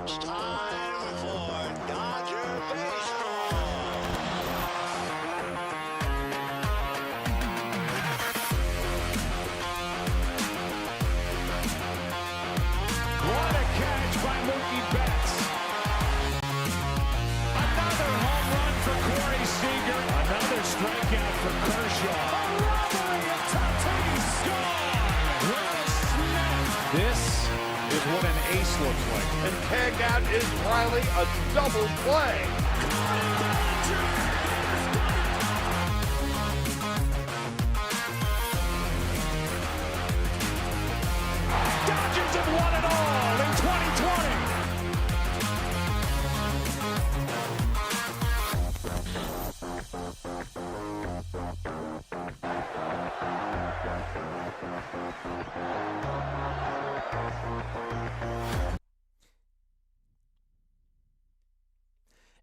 It's time for Dodger Baseball. What a catch by Mookie Betts. Another home run for Corey Seager. Another strikeout for Kershaw. A robbery of Tatis. Gone. What a snap. This is what an ace looks like. And tagged out is Riley, a double play. Dodgers have won it all in 2020.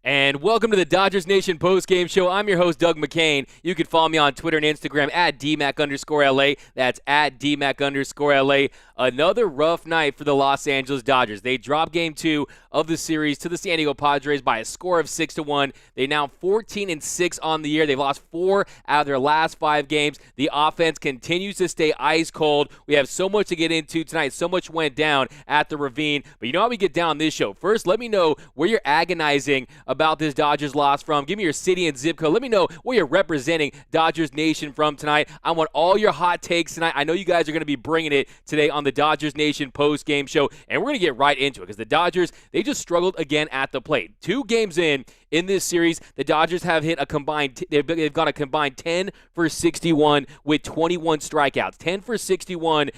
And welcome to the Dodgers Nation postgame show. I'm your host, Doug McCain. You can follow me on Twitter and Instagram at DMac_LA. That's at DMac_LA. Another rough night for the Los Angeles Dodgers. They dropped game 2 of the series to the San Diego Padres by a score of 6-1. They're now 14-6 on the year. They've lost 4 out of their last 5 games. The offense continues to stay ice cold. We have so much to get into tonight. So much went down at the Ravine. But you know how we get down on this show. First, let me know where you're agonizing about this Dodgers loss from. Give me your city and zip code. Let me know where you're representing Dodgers Nation from tonight. I want all your hot takes tonight. I know you guys are going to be bringing it today on the Dodgers Nation post-game show, and we're going to get right into it because the Dodgers, they just struggled again at the plate. 2 games in this series, the Dodgers have hit a combined, they've got a combined 10 for 61 with 21 strikeouts. 10 for 61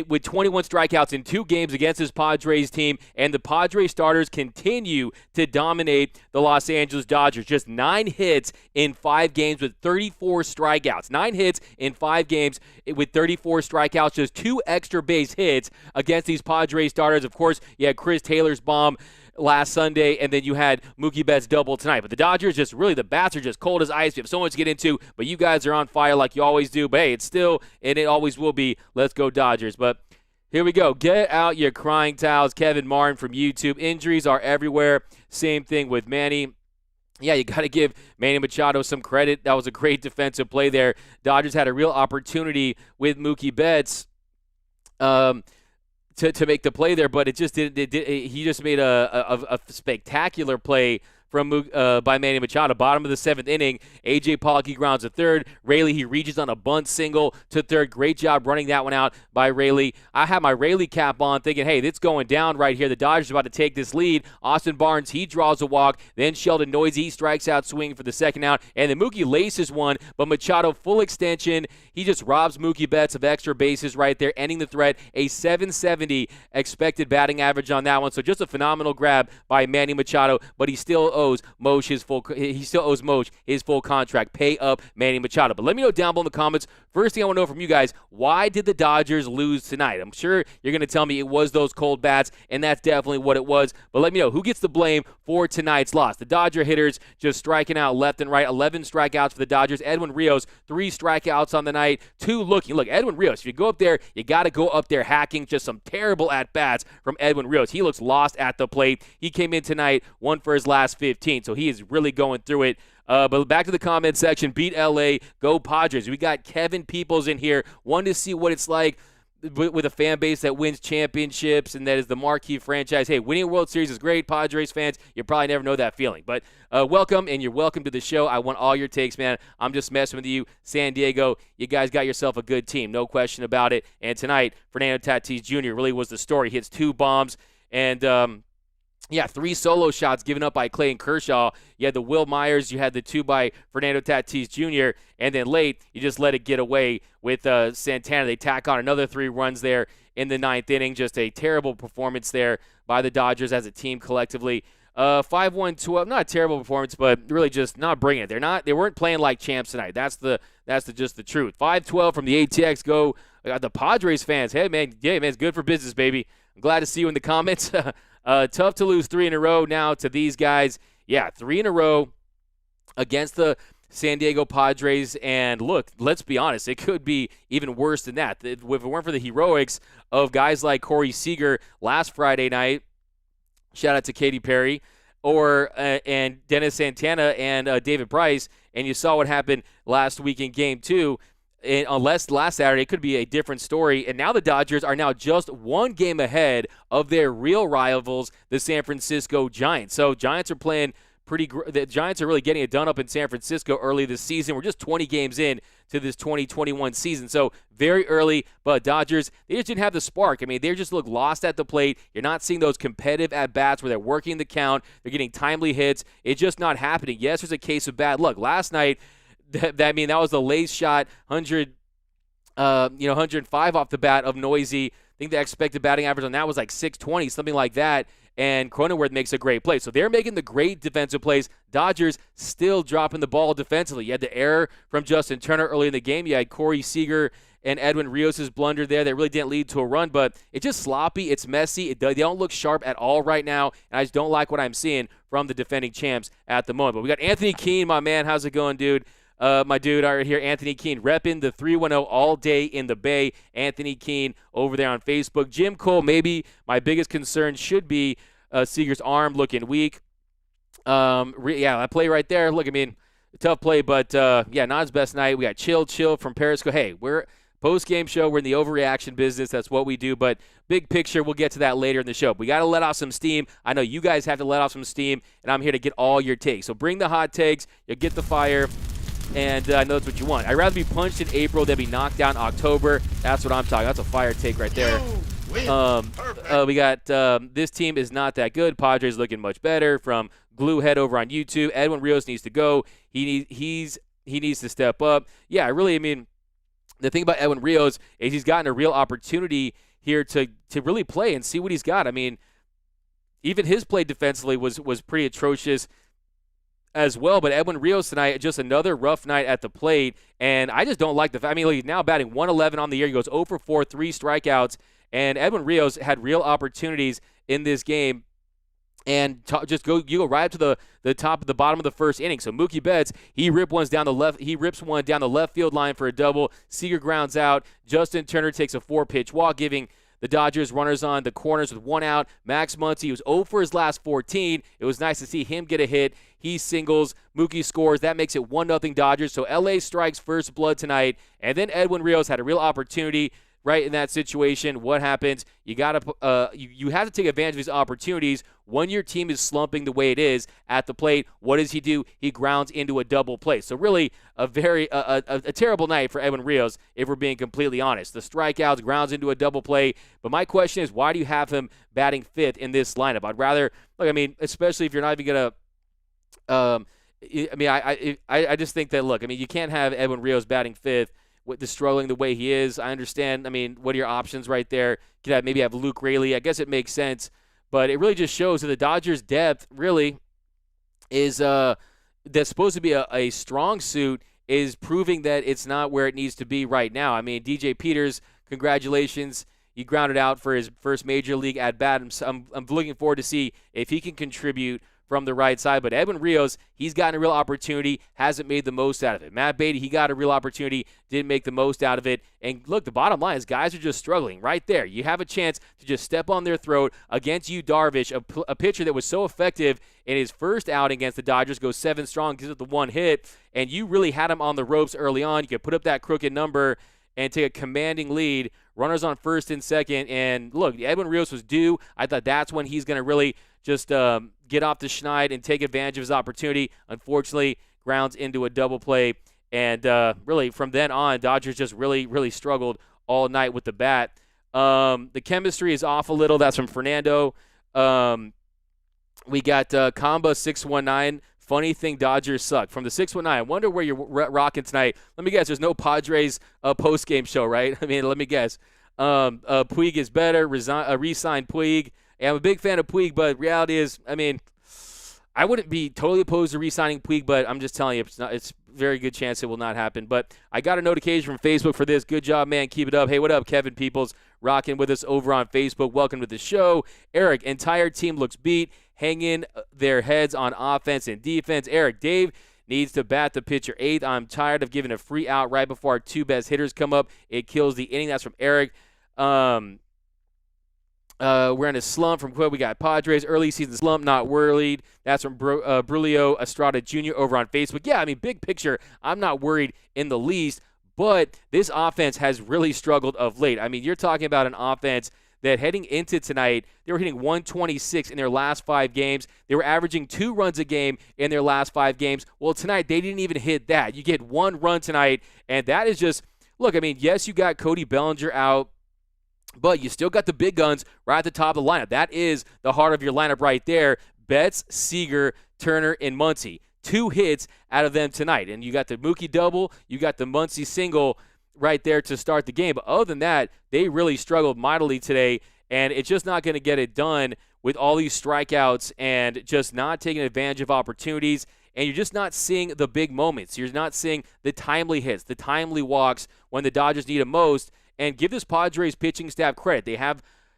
with 21 strikeouts in 2 games against this Padres team, and the Padres starters continue to dominate the Los Angeles Dodgers. Just 9 hits in 5 games with 34 strikeouts. 9 hits in 5 games with 34 strikeouts, just 2 extra base hits against these Padres starters. Of course, you had Chris Taylor's bomb last Sunday, and then you had Mookie Betts double tonight. But the Dodgers, just really, the bats are just cold as ice. We have so much to get into, but you guys are on fire like you always do. But hey, it's still, and it always will be, let's go Dodgers. But here we go. Get out your crying towels. Kevin Martin from YouTube. Injuries are everywhere. Same thing with Manny. Yeah, you got to give Manny Machado some credit. That was a great defensive play there. Dodgers had a real opportunity with Mookie Betts to make the play there, but it just didn't. He just made a spectacular play from by Manny Machado. Bottom of the 7th inning, A.J. Pollock, he grounds to third. Raley, he reaches on a bunt single to third. Great job running that one out by Raley. I had my Raley cap on thinking, hey, it's going down right here. The Dodgers are about to take this lead. Austin Barnes, he draws a walk. Then Sheldon Noisy, he strikes out swinging for the second out. And then Mookie laces one, but Machado full extension. He just robs Mookie Betts of extra bases right there, ending the threat. A 770 expected batting average on that one. So just a phenomenal grab by Manny Machado, but he still owes Moch his full contract. Pay up Manny Machado. But let me know down below in the comments. First thing I want to know from you guys, why did the Dodgers lose tonight? I'm sure you're going to tell me it was those cold bats, and that's definitely what it was. But let me know, who gets the blame for tonight's loss? The Dodger hitters just striking out left and right. 11 strikeouts for the Dodgers. Edwin Rios, 3 strikeouts on the night. 2 looking. Look, Edwin Rios, if you go up there, you got to go up there hacking. Just some terrible at-bats from Edwin Rios. He looks lost at the plate. He came in tonight, 1 for his last 15, so he is really going through it. But back to the comment section. Beat LA, go Padres. We got Kevin Peoples in here. Wanted to see what it's like with a fan base that wins championships and that is the marquee franchise. Hey, winning a World Series is great. Padres fans, you probably never know that feeling. But welcome, and you're welcome to the show. I want all your takes, man. I'm just messing with you. San Diego, you guys got yourself a good team. No question about it. And tonight, Fernando Tatis Jr. really was the story. He hits 2 bombs and 3 solo shots given up by Clayton Kershaw. You had the Will Myers, you had the 2 by Fernando Tatis Jr., and then late, you just let it get away with Santana. They tack on another 3 runs there in the 9th inning. Just a terrible performance there by the Dodgers as a team collectively. 5-1-12, not a terrible performance, but really just not bringing it. They weren't playing like champs tonight. That's just the truth. 5-12 from the ATX. Go the Padres fans. Hey man, it's good for business, baby. I'm glad to see you in the comments. Tough to lose 3 in a row now to these guys. Yeah, 3 in a row against the San Diego Padres. And look, let's be honest, it could be even worse than that. If it weren't for the heroics of guys like Corey Seager last Friday night, Shout out to Katy Perry, or and Dennis Santana and David Price, and you saw what happened last week in Game 2. Unless last Saturday, it could be a different story. And now the Dodgers are now just one game ahead of their real rivals, the San Francisco Giants. So Giants are playing the Giants are really getting it done up in San Francisco early this season. We're just 20 games in to this 2021 season. So very early, but Dodgers, they just didn't have the spark. I mean, they just look lost at the plate. You're not seeing those competitive at-bats where they're working the count. They're getting timely hits. It's just not happening. Yes, there's a case of bad luck. Last night, that was the late shot, 105 off the bat of Noisy. I think the expected batting average on that was like 620, something like that. And Cronenworth makes a great play. So they're making the great defensive plays. Dodgers still dropping the ball defensively. You had the error from Justin Turner early in the game. You had Corey Seager and Edwin Rios' blunder there that really didn't lead to a run. But it's just sloppy. It's messy. They don't look sharp at all right now. And I just don't like what I'm seeing from the defending champs at the moment. But we got Anthony Keene, my man. How's it going, dude? My dude right here, Anthony Keene, repping the 310 all day in the Bay. Anthony Keene over there on Facebook. Jim Cole, maybe my biggest concern should be Seager's arm looking weak. That play right there. Look, I mean, tough play, but not his best night. We got Chill from Periscope. Hey, we're post-game show. We're in the overreaction business. That's what we do. But big picture, we'll get to that later in the show. We got to let off some steam. I know you guys have to let off some steam, and I'm here to get all your takes. So bring the hot takes. You'll get the fire. And I know that's what you want. I'd rather be punched in April than be knocked down in October. That's what I'm talking. That's a fire take right there. We got this team is not that good. Padres looking much better from Gluehead over on YouTube. Edwin Rios needs to go. He needs to step up. Yeah, I mean, the thing about Edwin Rios is he's gotten a real opportunity here to really play and see what he's got. I mean, even his play defensively was pretty atrocious as well, but Edwin Rios tonight, just another rough night at the plate, and I just don't like the fact. I mean, he's now batting 111 on the year. He goes 0 for 4, 3 strikeouts, and Edwin Rios had real opportunities in this game, and you go right up to the top of the bottom of the first inning. So Mookie Betts, he rips one down the left field line for a double. Seager grounds out. Justin Turner takes a 4-pitch walk, giving the Dodgers runners on the corners with 1 out. Max Muncy was 0 for his last 14. It was nice to see him get a hit. He singles. Mookie scores. That makes it 1-0 Dodgers. So LA strikes first blood tonight. And then Edwin Rios had a real opportunity right in that situation. What happens? You got to you have to take advantage of these opportunities when your team is slumping the way it is at the plate. What does he do? He grounds into a double play. So really a very a terrible night for Edwin Rios, if we're being completely honest. The strikeouts, grounds into a double play. But my question is, why do you have him batting 5th in this lineup? I'd rather, look, I mean, especially if you're not even going to I just think that, look, I mean, you can't have Edwin Rios batting 5th with the struggling the way he is. I understand. I mean, what are your options right there? You could maybe have Luke Raley. I guess it makes sense, but it really just shows that the Dodgers' depth really is that's supposed to be a strong suit is proving that it's not where it needs to be right now. I mean, DJ Peters, congratulations. He grounded out for his first major league at bat. I'm looking forward to see if he can contribute from the right side. But Edwin Rios, he's gotten a real opportunity, hasn't made the most out of it. Matt Beatty, he got a real opportunity, didn't make the most out of it. And look, the bottom line is guys are just struggling right there. You have a chance to just step on their throat against Yu Darvish, a pitcher that was so effective in his first outing against the Dodgers, goes 7 strong, gives it the 1 hit, and you really had him on the ropes early on. You could put up that crooked number and take a commanding lead, runners on first and second. And look, Edwin Rios was due. I thought that's when he's going to really just get off the schneid and take advantage of his opportunity. Unfortunately, grounds into a double play. And really, from then on, Dodgers just really, really struggled all night with the bat. The chemistry is off a little. That's from Fernando. We got Kamba 619. Funny thing, Dodgers suck. From the 619, I wonder where you're rocking tonight. Let me guess. There's no Padres post-game show, right? I mean, let me guess. Puig is better. Re-signed Puig. Yeah, I'm a big fan of Puig, but reality is, I mean, I wouldn't be totally opposed to re-signing Puig, but I'm just telling you, it's a very good chance it will not happen. But I got a notification from Facebook for this. Good job, man. Keep it up. Hey, what up, Kevin Peoples, rocking with us over on Facebook. Welcome to the show. Eric, entire team looks beat, hanging their heads on offense and defense. Eric, Dave needs to bat the pitcher 8th. I'm tired of giving a free out right before our 2 best hitters come up. It kills the inning. That's from Eric. We're in a slump from Quinn. We got Padres early season slump, not worried. That's from Brulio Estrada Jr. over on Facebook. Yeah, I mean, big picture, I'm not worried in the least, but this offense has really struggled of late. I mean, you're talking about an offense that heading into tonight, they were hitting 126 in their last 5 games. They were averaging 2 runs a game in their last 5 games. Well, tonight, they didn't even hit that. You get 1 run tonight, and that is just, look, I mean, yes, you got Cody Bellinger out, but you still got the big guns right at the top of the lineup. That is the heart of your lineup right there. Betts, Seager, Turner, and Muncy. 2 hits out of them tonight. And you got the Mookie double, you got the Muncy single right there to start the game. But other than that, they really struggled mightily today, and it's just not going to get it done with all these strikeouts and just not taking advantage of opportunities. And you're just not seeing the big moments. You're not seeing the timely hits, the timely walks when the Dodgers need them most. And give this Padres pitching staff credit.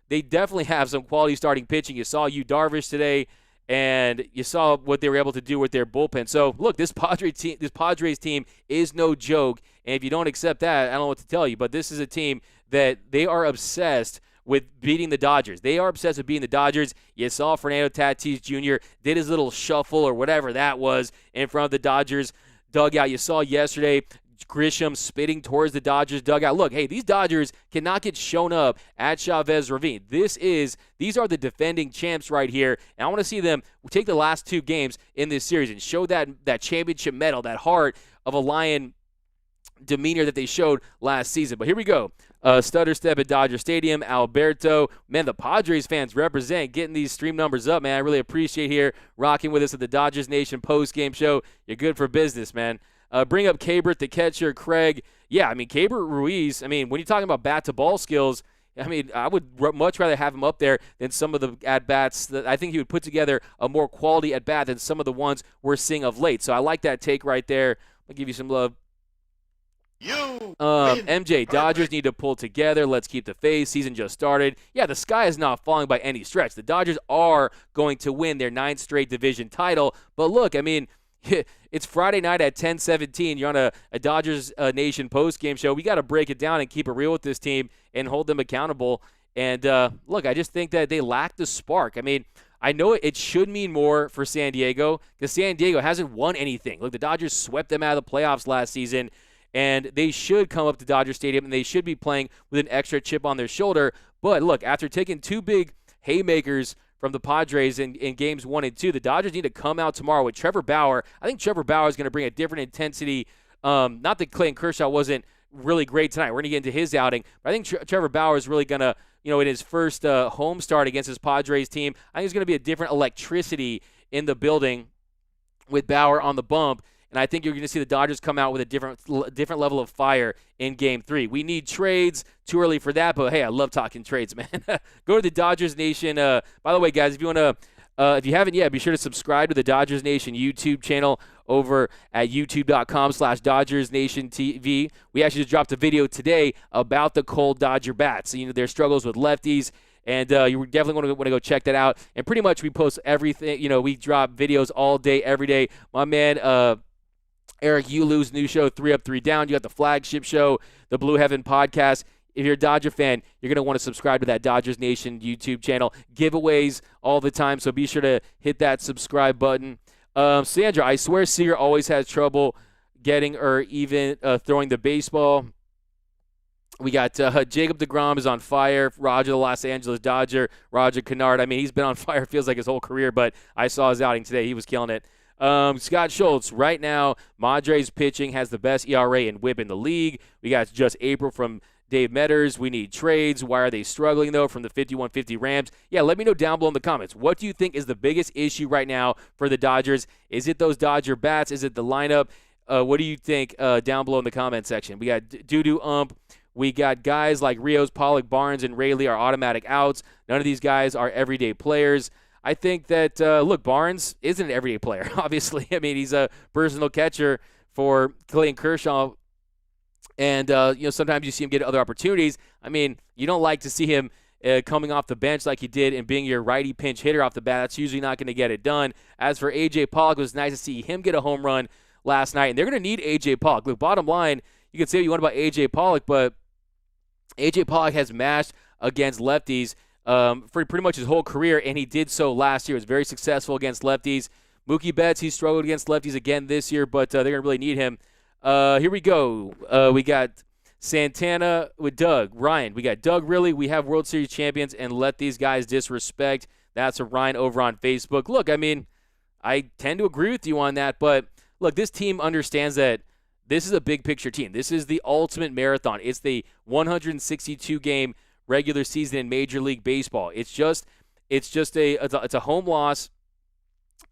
They definitely have some quality starting pitching. You saw Yu Darvish today, and you saw what they were able to do with their bullpen. So, look, this Padres team is no joke. And if you don't accept that, I don't know what to tell you. But this is a team that they are obsessed with beating the Dodgers. They are obsessed with beating the Dodgers. You saw Fernando Tatis Jr. did his little shuffle or whatever that was in front of the Dodgers dugout. You saw yesterday Grisham spitting towards the Dodgers dugout. Look, hey, these Dodgers cannot get shown up at Chavez Ravine. These are the defending champs right here, and I want to see them take the last 2 games in this series and show that championship medal, that heart of a Lion demeanor that they showed last season. But here we go. Stutter step at Dodger Stadium. Alberto. Man, the Padres fans represent, getting these stream numbers up, man. I really appreciate here rocking with us at the Dodgers Nation post-game show. You're good for business, man. Bring up Cabert, the catcher, Craig. Yeah, I mean, Cabert Ruiz, I mean, when you're talking about bat-to-ball skills, I mean, I would much rather have him up there than some of the at-bats. I think he would put together a more quality at-bat than some of the ones we're seeing of late. So I like that take right there. I'll give you some love. MJ, Dodgers need to pull together. Let's keep the faith. Season just started. Yeah, the sky is not falling by any stretch. The Dodgers are going to win their 9th straight division title. But look, I mean, it's Friday night at 10:17. You're on a Dodgers Nation post-game show. We got to break it down and keep it real with this team and hold them accountable. And, look, I just think that they lack the spark. I mean, I know it should mean more for San Diego because San Diego hasn't won anything. Look, the Dodgers swept them out of the playoffs last season, and they should come up to Dodger Stadium, and they should be playing with an extra chip on their shoulder. But, look, after taking 2 big haymakers from the Padres in games 1 and 2, the Dodgers need to come out tomorrow with Trevor Bauer. I think Trevor Bauer is going to bring a different intensity. Not that Clayton Kershaw wasn't really great tonight. We're going to get into his outing. But I think Trevor Bauer is really going to, in his first home start against his Padres team, I think there's going to be a different electricity in the building with Bauer on the bump. And I think you're going to see the Dodgers come out with a different level of fire in Game 3. We need trades. Too early for that, but hey, I love talking trades, man. Go to the Dodgers Nation. By the way, guys, if you want to, if you haven't yet, be sure to subscribe to the Dodgers Nation YouTube channel over at youtube.com/Dodgers Nation TV. We actually just dropped a video today about the cold Dodger bats. Their struggles with lefties. And you definitely want to go check that out. And pretty much we post everything. We drop videos all day, every day. My man, Eric Yulu's new show, 3 Up, 3 Down. You got the flagship show, the Blue Heaven podcast. If you're a Dodger fan, you're going to want to subscribe to that Dodgers Nation YouTube channel. Giveaways all the time, so be sure to hit that subscribe button. Sandra, I swear Seager always has trouble getting or even throwing the baseball. We got Jacob deGrom is on fire. Roger, the Los Angeles Dodger. Roger Kennard. I mean, he's been on fire, feels like his whole career, but I saw his outing today. He was killing it. Scott Schultz, right now, Madres pitching has the best ERA and WHIP in the league. We got just April from Dave Metters. We need trades. Why are they struggling, though, from the 5150 Rams? Yeah, let me know down below in the comments. What do you think is the biggest issue right now for the Dodgers? Is it those Dodger bats? Is it the lineup? What do you think down below in the comment section? We got Doo-Doo Ump. We got guys like Rios, Pollock, Barnes, and Rayleigh are automatic outs. None of these guys are everyday players. I think that, look, Barnes isn't an everyday player, obviously. I mean, he's a personal catcher for Clayton Kershaw. And, sometimes you see him get other opportunities. I mean, you don't like to see him coming off the bench like he did and being your righty pinch hitter off the bat. That's usually not going to get it done. As for A.J. Pollock, it was nice to see him get a home run last night. And they're going to need A.J. Pollock. Look, bottom line, you can say what you want about A.J. Pollock, but A.J. Pollock has mashed against lefties for pretty much his whole career, and he did so last year. He was very successful against lefties. Mookie Betts, he struggled against lefties again this year, but they're going to really need him. Here we go. We got Santana with Doug. Ryan, we got Doug, really? We have World Series champions and let these guys disrespect. That's a Ryan over on Facebook. Look, I mean, I tend to agree with you on that, but look, this team understands that this is a big picture team. This is the ultimate marathon. It's the 162-game regular season in Major League Baseball. It's a home loss,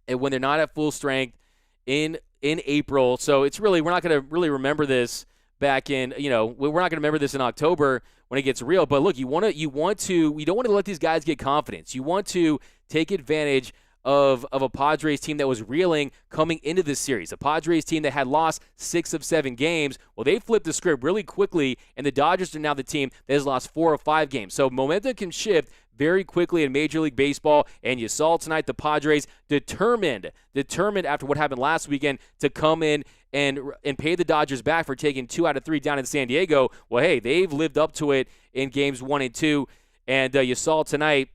and when they're not at full strength in April. So it's really, we're not going to really remember this back in, we're not going to remember this in October when it gets real. But look, you don't want to let these guys get confidence. You want to take advantage of a Padres team that was reeling coming into this series. A Padres team that had lost 6 of 7 games. Well, they flipped the script really quickly, and the Dodgers are now the team that has lost 4 of 5 games. So momentum can shift very quickly in Major League Baseball, and you saw tonight the Padres determined after what happened last weekend to come in and pay the Dodgers back for taking 2 out of 3 down in San Diego. Well, hey, they've lived up to it in games 1 and 2, and you saw tonight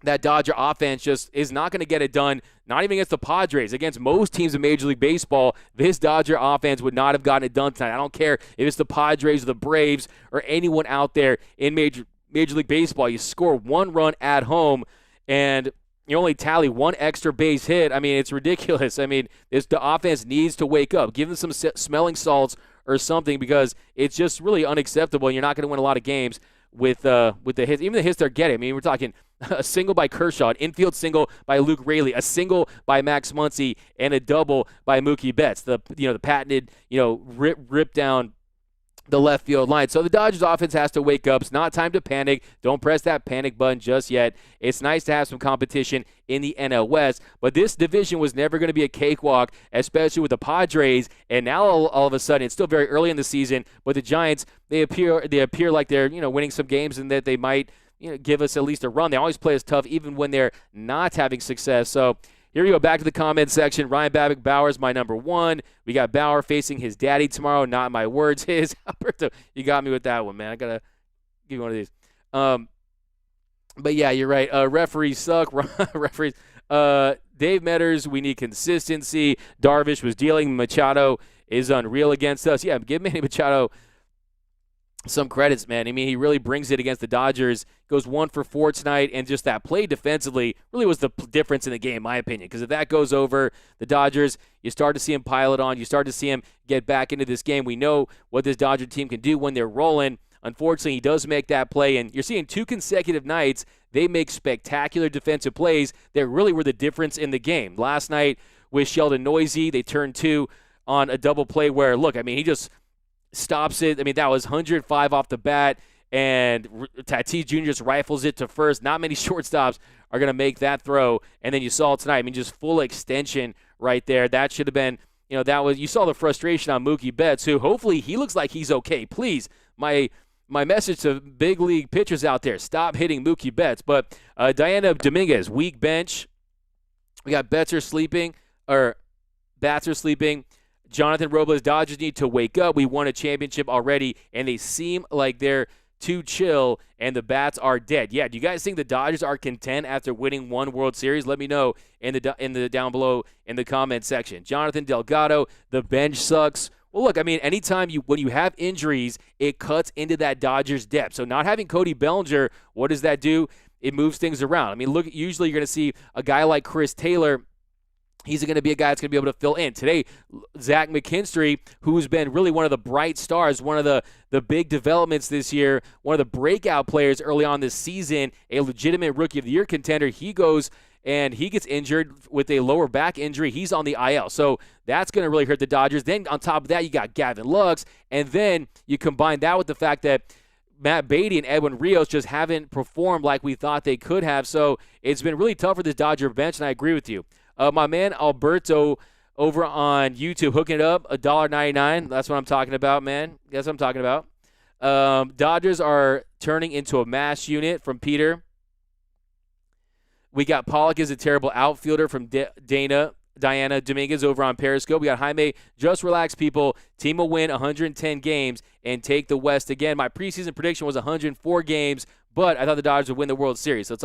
that Dodger offense just is not going to get it done, not even against the Padres. Against most teams in Major League Baseball, this Dodger offense would not have gotten it done tonight. I don't care if it's the Padres or the Braves or anyone out there in Major League Baseball. You score 1 run at home, and you only tally 1 extra base hit. I mean, it's ridiculous. I mean, the offense needs to wake up. Give them some smelling salts or something, because it's just really unacceptable, and you're not going to win a lot of games with the hits. Even the hits they're getting. I mean, we're talking a single by Kershaw, an infield single by Luke Raley, a single by Max Muncy, and a double by Mookie Betts. The patented rip down the left field line. So the Dodgers offense has to wake up. It's not time to panic. Don't press that panic button just yet. It's nice to have some competition in the NL West, but this division was never going to be a cakewalk, especially with the Padres. And now all of a sudden, it's still very early in the season, but the Giants, they appear like they're winning some games, and that they might give us at least a run. They always play us tough even when they're not having success. So here we go, back to the comment section. Ryan Babbitt, Bauer's my number 1. We got Bauer facing his daddy tomorrow. Not my words, his. Alberto, you got me with that one, man. I got to give you one of these. But yeah, you're right. Referees suck. Referees. Dave Metters, we need consistency. Darvish was dealing. Machado is unreal against us. Yeah, give Manny Machado some credits, man. I mean, he really brings it against the Dodgers. Goes 1 for 4 tonight, and just that play defensively really was the difference in the game, in my opinion. Because if that goes over, the Dodgers, you start to see him pile it on. You start to see him get back into this game. We know what this Dodger team can do when they're rolling. Unfortunately, he does make that play, and you're seeing 2 consecutive nights they make spectacular defensive plays that really were the difference in the game. Last night with Sheldon Noisy, they turned 2 on a double play where, look, I mean, he just stops it. I mean, that was 105 off the bat, and Tatis Jr. just rifles it to first. Not many shortstops are going to make that throw, and then you saw it tonight. I mean, just full extension right there. That should have been, you saw the frustration on Mookie Betts, who hopefully he looks like he's okay. Please, my message to big league pitchers out there, stop hitting Mookie Betts. But Diana Dominguez, weak bench. We got Bats are sleeping. Jonathan Robles, Dodgers need to wake up. We won a championship already, and they seem like they're too chill, and the bats are dead. Yeah, do you guys think the Dodgers are content after winning 1 World Series? Let me know in the down below in the comment section. Jonathan Delgado, the bench sucks. Well, look, I mean, anytime when you have injuries, it cuts into that Dodgers depth. So not having Cody Bellinger, what does that do? It moves things around. I mean, look, usually you're going to see a guy like Chris Taylor. He's going to be a guy that's going to be able to fill in. Today, Zach McKinstry, who's been really one of the bright stars, one of the big developments this year, one of the breakout players early on this season, a legitimate Rookie of the Year contender, he goes and he gets injured with a lower back injury. He's on the IL. So that's going to really hurt the Dodgers. Then on top of that, you got Gavin Lux, and then you combine that with the fact that Matt Beatty and Edwin Rios just haven't performed like we thought they could have. So it's been really tough for this Dodger bench, and I agree with you. My man Alberto over on YouTube hooking it up, $1.99. That's what I'm talking about, man. That's what I'm talking about. Dodgers are turning into a mass unit from Peter. We got Pollock is a terrible outfielder from Diana Dominguez over on Periscope. We got Jaime, just relax, people. Team will win 110 games and take the West again. My preseason prediction was 104 games, but I thought the Dodgers would win the World Series. That's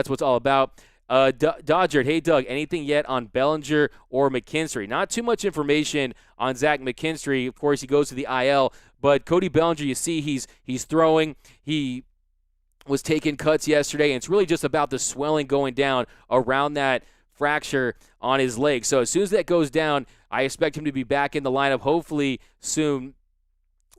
what's all about. Dodger, hey Doug, anything yet on Bellinger or McKinstry? Not too much information on Zach McKinstry. Of course, he goes to the IL, but Cody Bellinger, you see he's throwing. He was taking cuts yesterday, and it's really just about the swelling going down around that fracture on his leg. So as soon as that goes down, I expect him to be back in the lineup hopefully soon.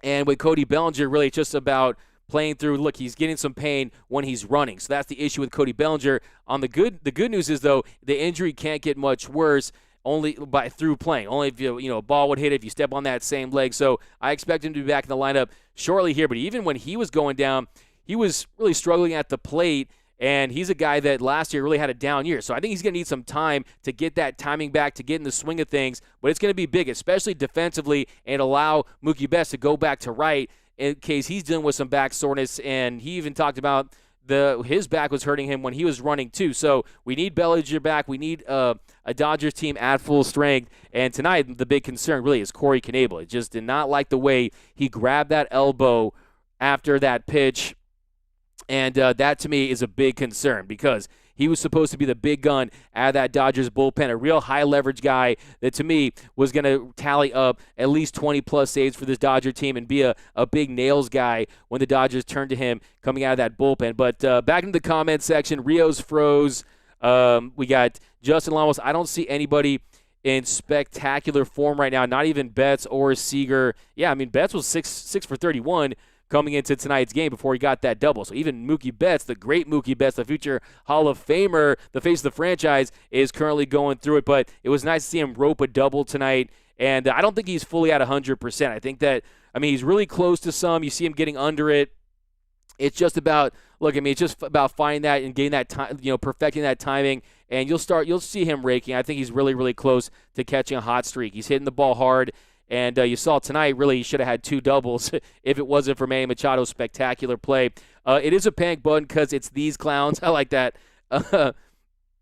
And with Cody Bellinger, really it's just about playing through. Look, he's getting some pain when he's running. So that's the issue with Cody Bellinger. The good news is, though, the injury can't get much worse only through playing. Only if a ball would hit it if you step on that same leg. So I expect him to be back in the lineup shortly here. But even when he was going down, he was really struggling at the plate, and he's a guy that last year really had a down year. So I think he's going to need some time to get that timing back, to get in the swing of things. But it's going to be big, especially defensively, and allow Mookie Betts to go back to right in case he's dealing with some back soreness. And he even talked about his back was hurting him when he was running too. So we need Bellinger back. We need a Dodgers team at full strength. And tonight, the big concern really is Corey Knebel. It just did not like the way he grabbed that elbow after that pitch. And that, to me, is a big concern because he was supposed to be the big gun out of that Dodgers bullpen, a real high-leverage guy that, to me, was going to tally up at least 20-plus saves for this Dodger team and be a big nails guy when the Dodgers turned to him coming out of that bullpen. But back into the comment section, Rios froze. We got Justin Lamos. I don't see anybody in spectacular form right now, not even Betts or Seager. Yeah, I mean, Betts was 6 for 31 coming into tonight's game before he got that double. So even Mookie Betts, the great Mookie Betts, the future Hall of Famer, the face of the franchise, is currently going through it. But it was nice to see him rope a double tonight. And I don't think he's fully at 100%. I think that, he's really close to some. You see him getting under it. It's just about, it's just about finding that and getting that time, perfecting that timing. And you'll see him raking. I think he's really, really close to catching a hot streak. He's hitting the ball hard. And you saw tonight, really, he should have had 2 doubles if it wasn't for Manny Machado's spectacular play. It is a panic button because it's these clowns. I like that. Bauer,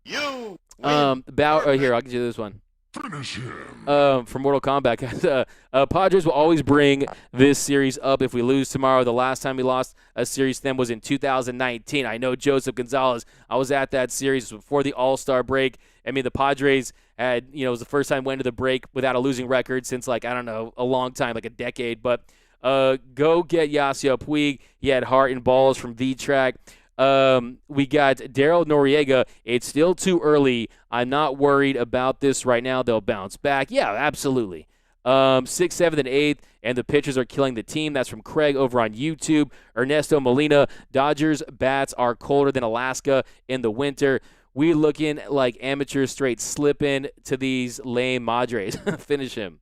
here, I'll get you this one. Finish him. From Mortal Kombat. Padres will always bring this series up if we lose tomorrow. The last time we lost a series to them was in 2019. I know Joseph Gonzalez. I was at that series before the All-Star break. The Padres had, it was the first time went to the break without a losing record since, a long time, like a decade. But go get Yasiel Puig. He had heart and balls from V-Track. We got Daryl Noriega. It's still too early. I'm not worried about this right now. They'll bounce back. Yeah, absolutely. 6th, 7th, and 8th, and the pitchers are killing the team. That's from Craig over on YouTube. Ernesto Molina, Dodgers bats are colder than Alaska in the winter. We looking like amateurs straight slipping to these lame Padres. Finish him.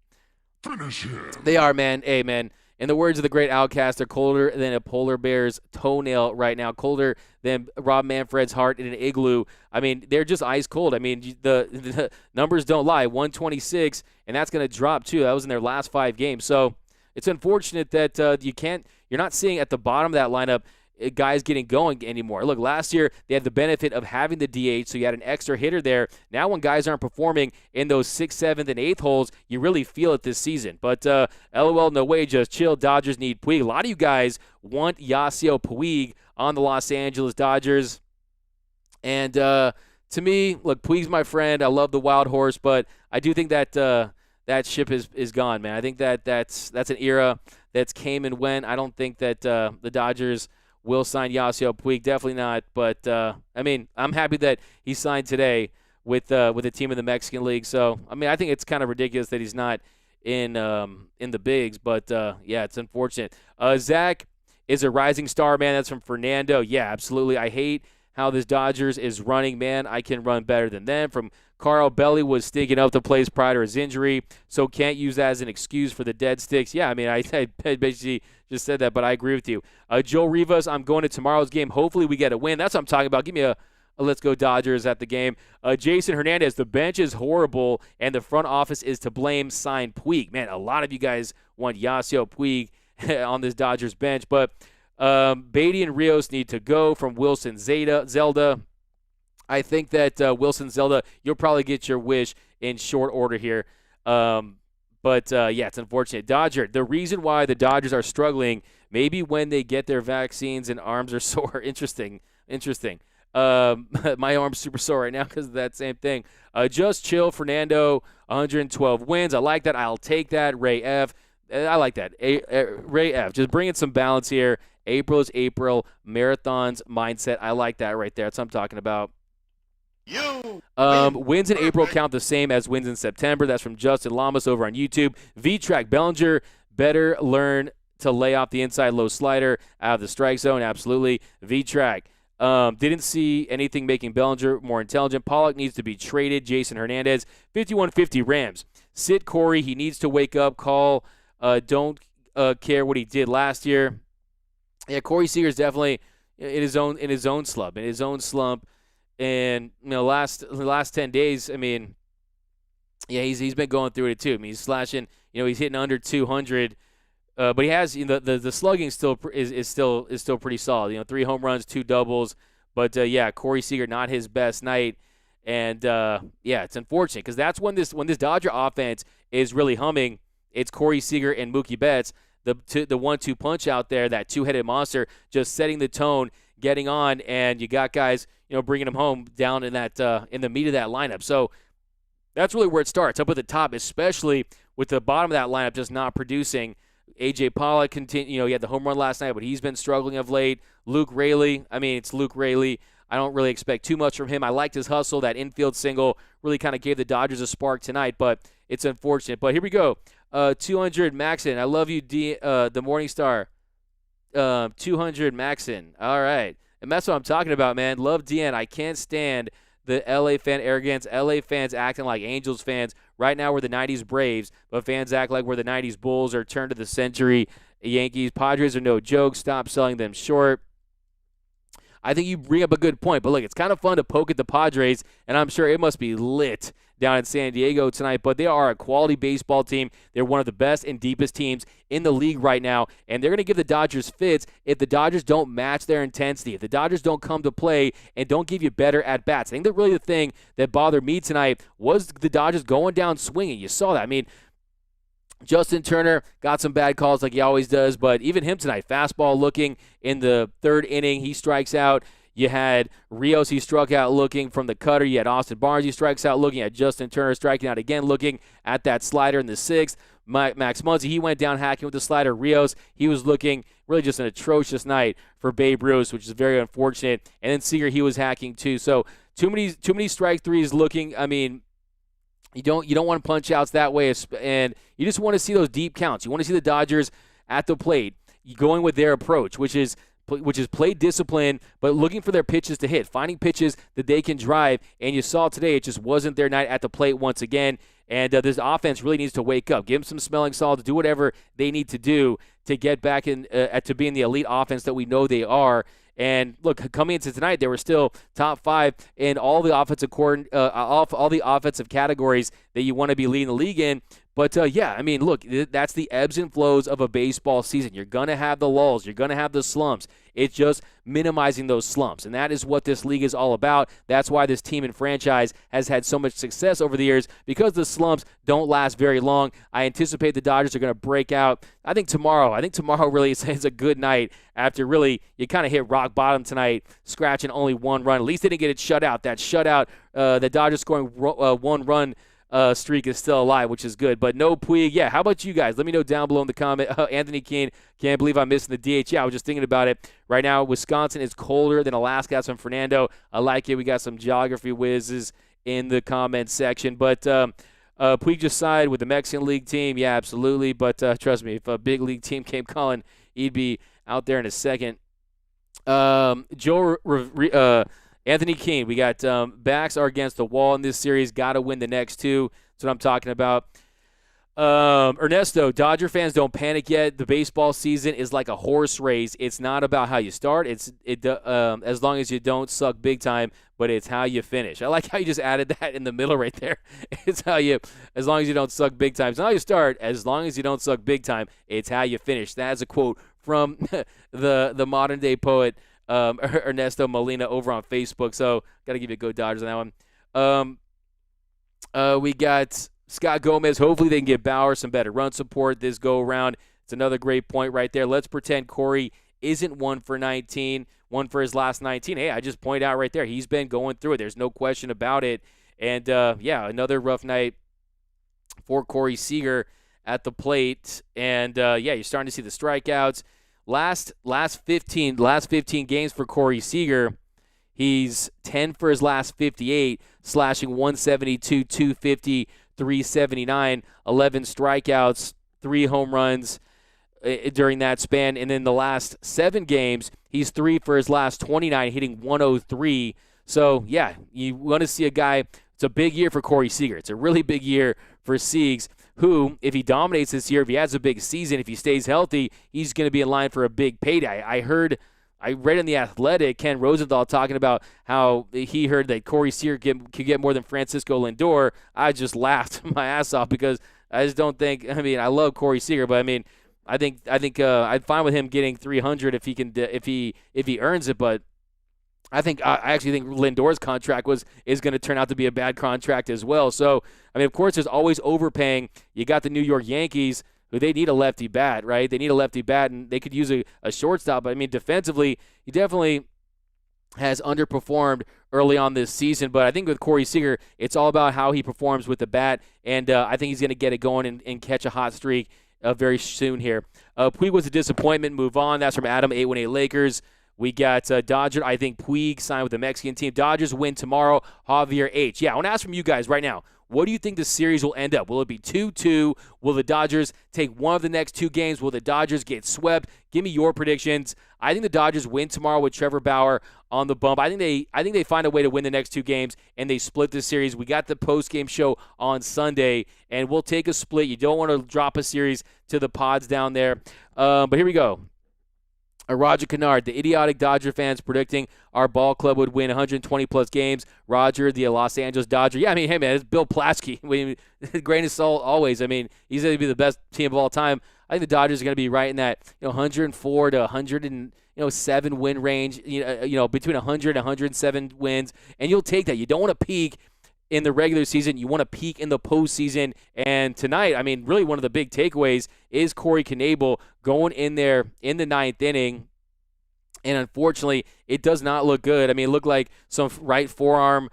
Finish him. They are, man. Hey, man. In the words of the great Outcast, they're colder than a polar bear's toenail right now, colder than Rob Manfred's heart in an igloo. They're just ice cold. The numbers don't lie. 126, and that's going to drop too. That was in their last 5 games. So it's unfortunate that you're not seeing at the bottom of that lineup guys getting going anymore. Look, last year they had the benefit of having the DH, so you had an extra hitter there. Now when guys aren't performing in those 6th, 7th, and 8th holes, you really feel it this season. But LOL, no way, just chill. Dodgers need Puig. A lot of you guys want Yasiel Puig on the Los Angeles Dodgers. And to me, look, Puig's my friend. I love the wild horse, but I do think that that ship is gone, man. I think that's an era that's came and went. I don't think that the Dodgers will sign Yasiel Puig. Definitely not. But, I'm happy that he signed today with a team in the Mexican League. So, I think it's kind of ridiculous that he's not in the bigs. But, yeah, it's unfortunate. Zach is a rising star, man. That's from Fernando. Yeah, absolutely. I hate how this Dodgers is running, man. I can run better than them. From Carl, Belly was stinking up the place prior to his injury, so can't use that as an excuse for the dead sticks. Yeah, I basically just said that, but I agree with you. Joe Rivas, I'm going to tomorrow's game. Hopefully we get a win. That's what I'm talking about. Give me a let's go Dodgers at the game. Jason Hernandez, the bench is horrible, and the front office is to blame. Sign Puig. Man, a lot of you guys want Yasiel Puig on this Dodgers bench, but Beatty and Rios need to go. From Wilson Zelda. I think that Wilson Zelda, you'll probably get your wish in short order here. But, yeah, it's unfortunate. The reason why the Dodgers are struggling, maybe when they get their vaccines and arms are sore. Interesting. My arm's super sore right now because of that same thing. Just chill, Fernando, 112 wins. I like that. I'll take that. Ray F. I like that. Ray F. Just bringing some balance here. April is April. Marathons mindset. I like that right there. That's what I'm talking about. Wins in April count the same as wins in September. That's from Justin Lamas over on YouTube. V-Track Bellinger better learn to lay off the inside low slider out of the strike zone. Absolutely. V-Track. Didn't see anything making Bellinger more intelligent. Pollock needs to be traded. Jason Hernandez, 5150 Rams. Sit Corey. He needs to wake up. Call. Don't care what he did last year. Yeah, Corey Seager is definitely in his own slump. And last 10 days, I mean, yeah, he's been going through it too. I mean, he's slashing. He's hitting under 200. But he has the slugging is still pretty solid. 3 home runs, 2 doubles. But yeah, Corey Seager not his best night, and yeah, it's unfortunate because that's when this Dodger offense is really humming. It's Corey Seager and Mookie Betts, the 1-2 punch out there, that two-headed monster, just setting the tone, getting on, and you got guys bringing them home down in that in the meat of that lineup. So that's really where it starts, up at the top, especially with the bottom of that lineup just not producing. A.J. Pollock he had the home run last night, but he's been struggling of late. Luke Raley, it's Luke Raley. I don't really expect too much from him. I liked his hustle. That infield single really kind of gave the Dodgers a spark tonight, but it's unfortunate. But here we go. 200 Maxon. I love you, the Morning Star. 200 Maxon. All right. And that's what I'm talking about, man. Love DN. I can't stand the LA fan arrogance. LA fans acting like Angels fans. Right now we're the 90s Braves, but fans act like we're the 90s Bulls or turn to the century Yankees. Padres are no joke. Stop selling them short. I think you bring up a good point, but look, it's kind of fun to poke at the Padres, and I'm sure it must be lit down in San Diego tonight, but they are a quality baseball team. They're one of the best and deepest teams in the league right now, and they're going to give the Dodgers fits if the Dodgers don't match their intensity, if the Dodgers don't come to play and don't give you better at-bats. I think that really the thing that bothered me tonight was the Dodgers going down swinging. You saw that. I mean, Justin Turner got some bad calls like he always does, but even him tonight, fastball looking in the third inning, he strikes out. You had Rios, he struck out looking from the cutter. You had Austin Barnes, he strikes out looking at Justin Turner, striking out again looking at that slider in the sixth. Max Muncy, he went down hacking with the slider. Rios, he was looking really just an atrocious night for Babe Ruth, which is very unfortunate. And then Seager, he was hacking too. So too many strike threes looking. I mean, you don't want to punch outs that way, and you just want to see those deep counts. You want to see the Dodgers at the plate going with their approach, which is play discipline, but looking for their pitches to hit, finding pitches that they can drive. And you saw today it just wasn't their night at the plate once again. And this offense really needs to wake up. Give them some smelling salts, do whatever they need to do to get back in to being the elite offense that we know they are. And look, coming into tonight, they were still top 5 in all the offensive categories that you want to be leading the league in. But yeah, I mean, look, that's the ebbs and flows of a baseball season. You're gonna have the lulls, you're gonna have the slumps. It's just minimizing those slumps, and that is what this league is all about. That's why this team and franchise has had so much success over the years, because the slumps don't last very long. I anticipate the Dodgers are going to break out. I think tomorrow really is a good night after really you kind of hit rock bottom tonight, scratching only 1 run. At least they didn't get it shut out. That shutout, the Dodgers scoring 1 run streak is still alive, which is good. But no Puig. Yeah, how about you guys? Let me know down below in the comment. Anthony Keene, can't believe I'm missing the DH. Yeah, I was just thinking about it. Right now, Wisconsin is colder than Alaska. That's from Fernando. I like it. We got some geography whizzes in the comment section. But Puig just signed with the Mexican League team. Yeah, absolutely. But trust me, if a big league team came calling, he'd be out there in a second. Anthony Keene, we got backs are against the wall in this series. Got to win the next 2. That's what I'm talking about. Ernesto, Dodger fans, don't panic yet. The baseball season is like a horse race. It's not about how you start. As long as you don't suck big time, but it's how you finish. I like how you just added that in the middle right there. As long as you don't suck big time. It's not how you start. As long as you don't suck big time, it's how you finish. That's a quote from the modern day poet Ernesto Molina over on Facebook. So got to give you a go Dodgers on that one. We got Scott Gomez, hopefully they can give Bauer some better run support this go-around. It's another great point right there. Let's pretend Corey isn't 1 for 19, 1 for his last 19. Hey, I just point out right there, he's been going through it. There's no question about it. And, another rough night for Corey Seager at the plate. And, you're starting to see the strikeouts. Last 15 games for Corey Seager, he's 10 for his last 58, slashing 172, 250, 379, 11 strikeouts, 3 home runs during that span. And then the last 7 games, he's 3 for his last 29, hitting 103. So, you want to see a guy. It's a big year for Corey Seager. It's a really big year for Siegs, who, if he dominates this year, if he has a big season, if he stays healthy, he's going to be in line for a big payday. I read in The Athletic, Ken Rosenthal talking about how he heard that Corey Seager could get more than Francisco Lindor. I just laughed my ass off because I just don't think. I mean, I love Corey Seager, but I mean, I think I'd fine with him getting 300 if he earns it. But I actually think Lindor's contract is going to turn out to be a bad contract as well. So I mean, of course, there's always overpaying. You got the New York Yankees, who they need a lefty bat, right? They need a lefty bat, and they could use a shortstop. But, I mean, defensively, he definitely has underperformed early on this season. But I think with Corey Seager, it's all about how he performs with the bat, and I think he's going to get it going and catch a hot streak very soon here. Puig was a disappointment. Move on. That's from Adam, 818 Lakers. We got Dodger. I think Puig signed with the Mexican team. Dodgers win tomorrow. Javier H. Yeah, I want to ask from you guys right now. What do you think the series will end up? Will it be 2-2? Will the Dodgers take one of the next 2 games? Will the Dodgers get swept? Give me your predictions. I think the Dodgers win tomorrow with Trevor Bauer on the bump. I think they find a way to win the next 2 games, and they split the series. We got the post-game show on Sunday, and we'll take a split. You don't want to drop a series to the Pods down there. But here we go. Roger Kennard, the idiotic Dodger fans predicting our ball club would win 120-plus games. Roger, the Los Angeles Dodger. Yeah, I mean, hey, man, it's Bill Plaschke. I mean, grain of salt always. I mean, he's going to be the best team of all time. I think the Dodgers are going to be right in that 104 to 107 win range, between 100 and 107 wins. And you'll take that. You don't want to peak in the regular season. You want to peak in the postseason. And tonight, I mean, really one of the big takeaways is Corey Knebel going in there in the 9th inning. And unfortunately, it does not look good. I mean, it looked like some right forearm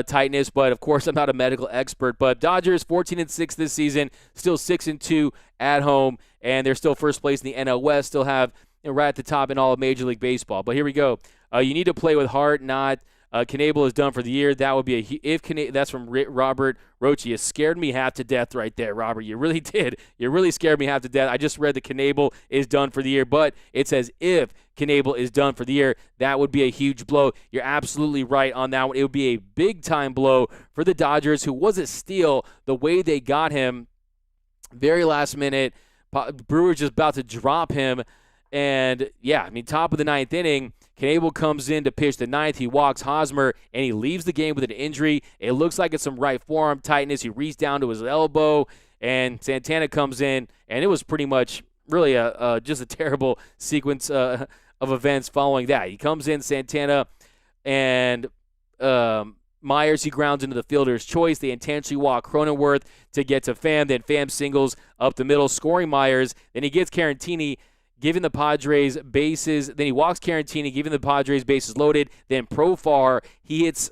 tightness, but of course, I'm not a medical expert. But Dodgers 14-6 this season, still 6-2 at home, and they're still first place in the NL West. Still have right at the top in all of Major League Baseball. But here we go. You need to play with heart, not. Knebel is done for the year. That would be that's from Robert Roche. You scared me half to death right there, Robert. You really did. You really scared me half to death. I just read that Knebel is done for the year, but it says if Knebel is done for the year, that would be a huge blow. You're absolutely right on that one. It would be a big-time blow for the Dodgers, who was a steal the way they got him. Very last minute. Brewers just about to drop him. And, top of the 9th inning, Knebel comes in to pitch the 9th. He walks Hosmer, and he leaves the game with an injury. It looks like it's some right forearm tightness. He reached down to his elbow, and Santana comes in, and it was pretty much really just a terrible sequence of events following that. He comes in, Santana, and Myers, he grounds into the fielder's choice. They intentionally walk Cronenworth to get to Pham. Then Pham singles up the middle, scoring Myers. Then he gets Carantini, giving the Padres bases. Then he walks Carantini, giving the Padres bases loaded. Then Profar, he hits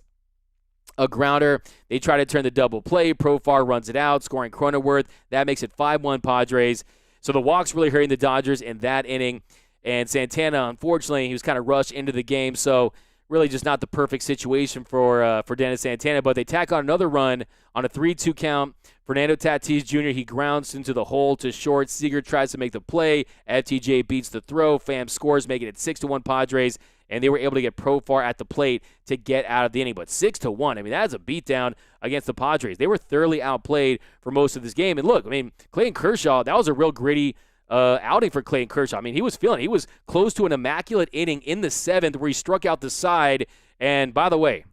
a grounder. They try to turn the double play. Profar runs it out, scoring Cronenworth. That makes it 5-1 Padres. So the walks really hurting the Dodgers in that inning. And Santana, unfortunately, he was kind of rushed into the game. So really just not the perfect situation for Dennis Santana. But they tack on another run on a 3-2 count. Fernando Tatis Jr., he grounds into the hole to short. Seager tries to make the play. FTJ beats the throw. Pham scores, making it 6-1 Padres. And they were able to get Profar at the plate to get out of the inning. But 6-1, I mean, that's a beatdown against the Padres. They were thoroughly outplayed for most of this game. And look, I mean, Clayton Kershaw, that was a real gritty outing for Clayton Kershaw. I mean, he was feeling it. He was close to an immaculate inning in the 7th where he struck out the side. And by the way,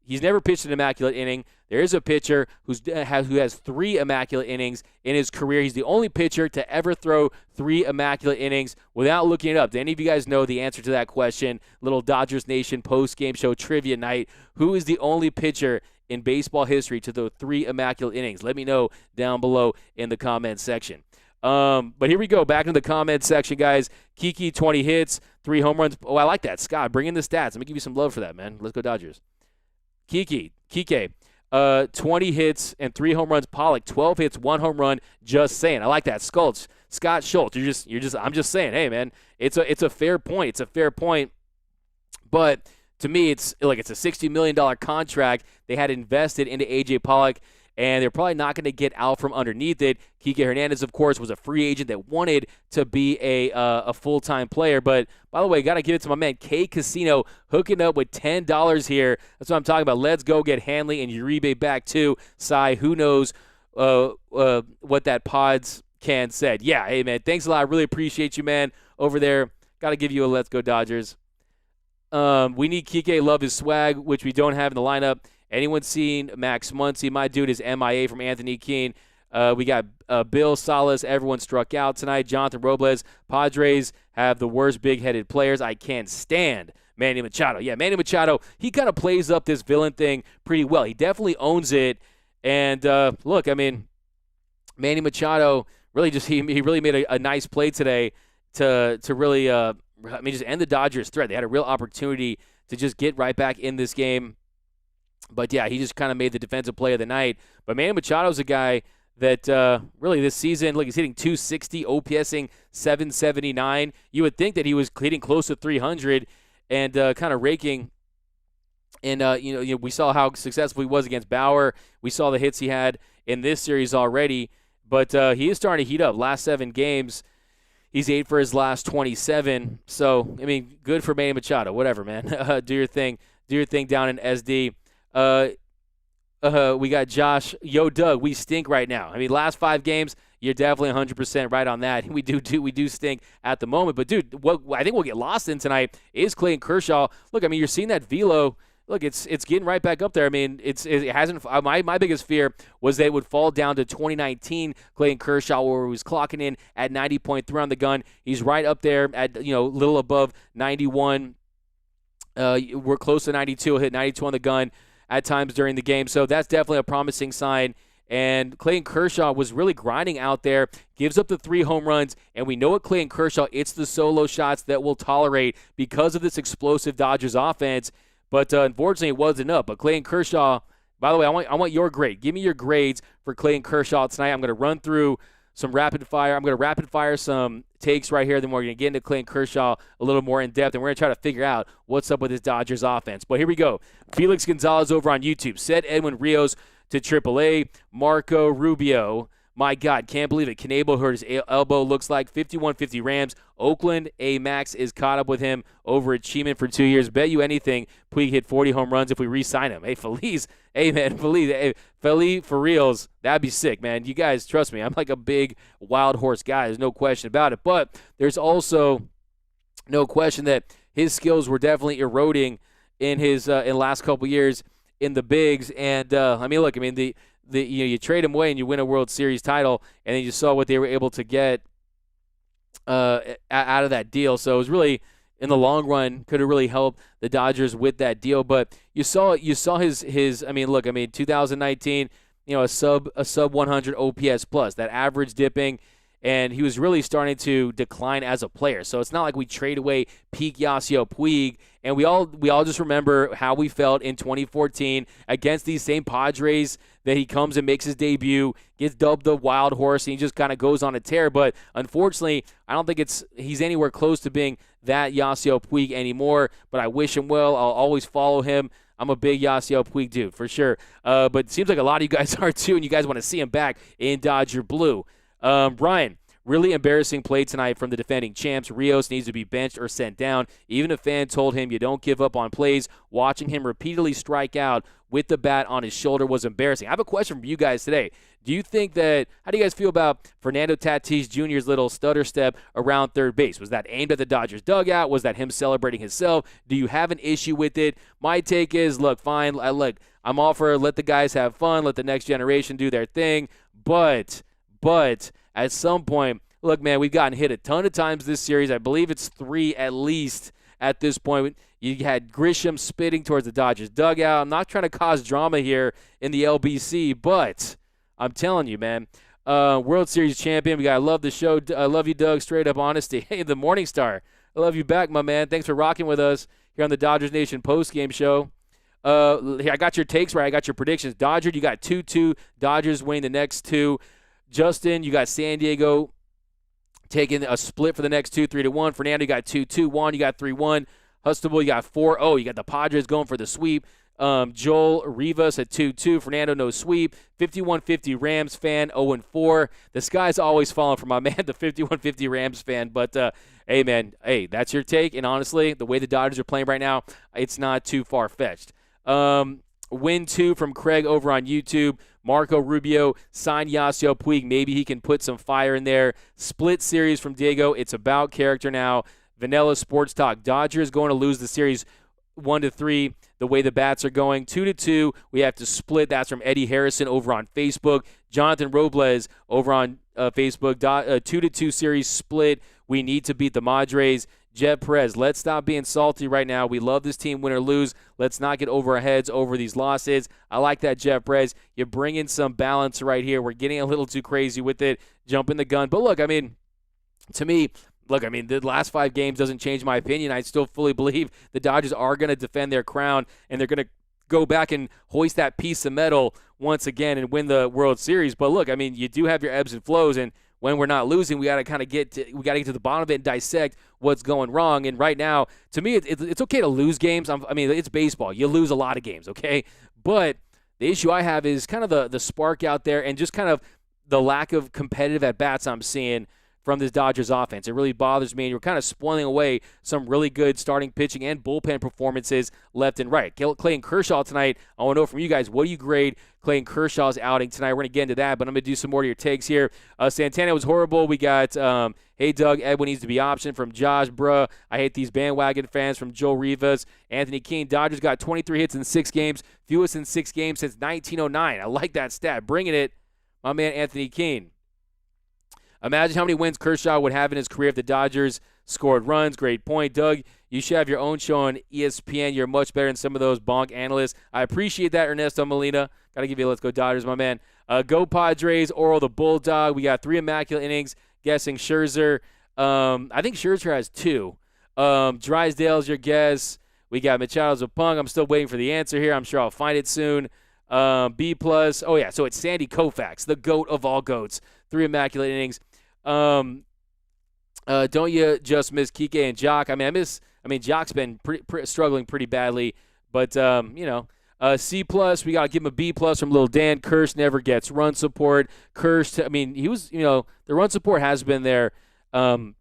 he's never pitched an immaculate inning. There is a pitcher who has 3 immaculate innings in his career. He's the only pitcher to ever throw 3 immaculate innings without looking it up. Do any of you guys know the answer to that question? Little Dodgers Nation post-game show trivia night. Who is the only pitcher in baseball history to throw 3 immaculate innings? Let me know down below in the comments section. But here we go. Back in the comments section, guys. Kiki, 20 hits, 3 home runs. Oh, I like that. Scott, bring in the stats. Let me give you some love for that, man. Let's go Dodgers. Kike, 20 hits and 3 home runs. Pollock, 12 hits, 1 home run. Just saying. I like that. Scott Schultz. I'm just saying, hey, man, it's a fair point. It's a fair point. But to me, it's a $60 million contract they had invested into A.J. Pollock, and they're probably not going to get out from underneath it. Kike Hernandez, of course, was a free agent that wanted to be a full-time player. But, by the way, got to give it to my man K Casino hooking up with $10 here. That's what I'm talking about. Let's go get Hanley and Uribe back, too. Cy, who knows what that Pods can said. Yeah, hey, man, thanks a lot. I really appreciate you, man, over there. Got to give you a Let's Go Dodgers. We need Kike. Love his swag, which we don't have in the lineup. Anyone seen Max Muncy? My dude is MIA from Anthony Keene. We got Bill Salas. Everyone struck out tonight. Jonathan Robles. Padres have the worst big-headed players. I can't stand Manny Machado. Yeah, Manny Machado, he kind of plays up this villain thing pretty well. He definitely owns it. And, look, I mean, Manny Machado really he really made a nice play today to really just end the Dodgers' threat. They had a real opportunity to just get right back in this game. But, yeah, he just kind of made the defensive play of the night. But Manny Machado's a guy that really this season, look, he's hitting 260, OPSing 779. You would think that he was hitting close to 300 and kind of raking. And, we saw how successful he was against Bauer. We saw the hits he had in this series already. But he is starting to heat up. Last 7 games, he's 8 for his last 27. So, I mean, good for Manny Machado. Whatever, man. Do your thing. Do your thing down in SD. We got Josh. Yo, Doug, we stink right now. I mean, last 5 games, you're definitely 100% right on that. We do stink at the moment. But, dude, what I think we'll get lost in tonight is Clayton Kershaw. Look, I mean, you're seeing that velo. Look, it's getting right back up there. I mean, it hasn't. My biggest fear was that it would fall down to 2019 Clayton Kershaw, where he was clocking in at 90.3 on the gun. He's right up there at little above 91. We're close to 92. He'll hit 92 on the gun at times during the game. So that's definitely a promising sign. And Clayton Kershaw was really grinding out there, gives up the 3 home runs, and we know what Clayton Kershaw, it's the solo shots that we'll tolerate because of this explosive Dodgers offense. But unfortunately, it wasn't enough. But Clayton Kershaw, by the way, I want your grade. Give me your grades for Clayton Kershaw tonight. I'm going to run through some rapid fire. I'm going to rapid fire some takes right here. Then we're going to get into Clayton Kershaw a little more in depth, and we're going to try to figure out what's up with this Dodgers offense. But here we go. Felix Gonzalez over on YouTube said Edwin Rios to AAA. Marco Rubio. My God, can't believe it. Knebel hurt his elbow, looks like. 51-50 Rams. Oakland, A-Max is caught up with him over at Cheeman for 2 years. Bet you anything Puig hit 40 home runs if we re-sign him. Hey, Feliz. Hey, man, Feliz. Hey, Feliz for reals. That'd be sick, man. You guys, trust me, I'm like a big wild horse guy. There's no question about it. But there's also no question that his skills were definitely eroding in his in last couple years in the bigs. And, you trade him away and you win a World Series title, and then you saw what they were able to get out of that deal. So it was really, in the long run, could have really helped the Dodgers with that deal. But you saw his 2019, a sub 100 OPS plus, that average dipping, and he was really starting to decline as a player. So it's not like we trade away peak Yasiel Puig, and we all just remember how we felt in 2014 against these same Padres, that he comes and makes his debut, gets dubbed the wild horse, and he just kind of goes on a tear. But unfortunately, I don't think he's anywhere close to being that Yasiel Puig anymore, but I wish him well. I'll always follow him. I'm a big Yasiel Puig dude, for sure. But it seems like a lot of you guys are too, and you guys want to see him back in Dodger blue. Brian, really embarrassing play tonight from the defending champs. Rios needs to be benched or sent down. Even a fan told him you don't give up on plays. Watching him repeatedly strike out with the bat on his shoulder was embarrassing. I have a question for you guys today. How do you guys feel about Fernando Tatis Jr.'s little stutter step around third base? Was that aimed at the Dodgers dugout? Was that him celebrating himself? Do you have an issue with it? My take is, look, fine. I'm all for let the guys have fun, let the next generation do their thing. But at some point, look, man, we've gotten hit a ton of times this series. I believe it's 3 at least. at this point. You had Grisham spitting towards the Dodgers dugout. I'm not trying to cause drama here in the LBC, but I'm telling you, man, World Series champion. I love the show. I love you, Doug. Straight up honesty. Hey, the Morning Star. I love you back, my man. Thanks for rocking with us here on the Dodgers Nation postgame show. Here, I got your takes right. I got your predictions. Dodger, you got 2-2. Dodgers winning the next two. Justin, you got San Diego taking a split for the next two, 3-1. Fernando, you got 2-2. Juan, you got 3-1. Hustable, you got 4-0. You got the Padres going for the sweep. Joel Rivas at 2-2. Fernando, no sweep. 51-50 Rams fan, 0-4. The sky's always falling for my man, the 51-50 Rams fan. But, hey, man, that's your take. And honestly, the way the Dodgers are playing right now, it's not too far-fetched. Win 2 from Craig over on YouTube. Marco Rubio, sign Yasiel Puig. Maybe he can put some fire in there. Split series from Diego. It's about character now. Vanilla Sports Talk. Dodgers going to lose the series 1-3 the way the bats are going. 2-2. We have to split. That's from Eddie Harrison over on Facebook. Jonathan Robles over on Facebook. 2-2 series split. We need to beat the Padres. Jeff Perez, let's stop being salty right now. We love this team, win or lose. Let's not get over our heads over these losses. I like that, Jeff Perez. You bring in some balance right here. We're getting a little too crazy with it, jumping the gun. But look, I mean, to me, the last 5 games doesn't change my opinion. I still fully believe the Dodgers are going to defend their crown, and they're going to go back and hoist that piece of metal once again and win the World Series. But look, I mean, you do have your ebbs and flows, and when we're not losing, we got to kind of get to the bottom of it and dissect what's going wrong. And right now, to me, it's okay to lose games. I mean, it's baseball. You lose a lot of games, okay? But the issue I have is kind of the spark out there and just kind of the lack of competitive at-bats I'm seeing from this Dodgers offense. It really bothers me, and you're kind of spoiling away some really good starting pitching and bullpen performances left and right. Clayton Kershaw tonight, I want to know from you guys, what do you grade Clayton Kershaw's outing tonight? We're going to get into that, but I'm going to do some more of your takes here. Santana was horrible. We got, hey, Doug, Edwin needs to be optioned from Josh, bruh. I hate these bandwagon fans from Joe Rivas. Anthony Keene, Dodgers got 23 hits in 6 games, fewest in 6 games since 1909. I like that stat. Bringing it, my man Anthony Keene. Imagine how many wins Kershaw would have in his career if the Dodgers scored runs. Great point. Doug, you should have your own show on ESPN. You're much better than some of those bonk analysts. I appreciate that, Ernesto Molina. Got to give you a let's go Dodgers, my man. Go Padres, Oral the Bulldog. We got 3 immaculate innings. Guessing Scherzer. I think Scherzer has 2. Drysdale's your guess. We got Machado's a punk. I'm still waiting for the answer here. I'm sure I'll find it soon. B+. Oh, yeah, so it's Sandy Koufax, the GOAT of all GOATs. 3 immaculate innings. Don't you just miss Kike and Jock? I mean, Jock's been struggling pretty badly, but C+. We got to give him a B+ from Lil Dan. Kirsch never gets run support. Kirsch, he was, the run support has been there in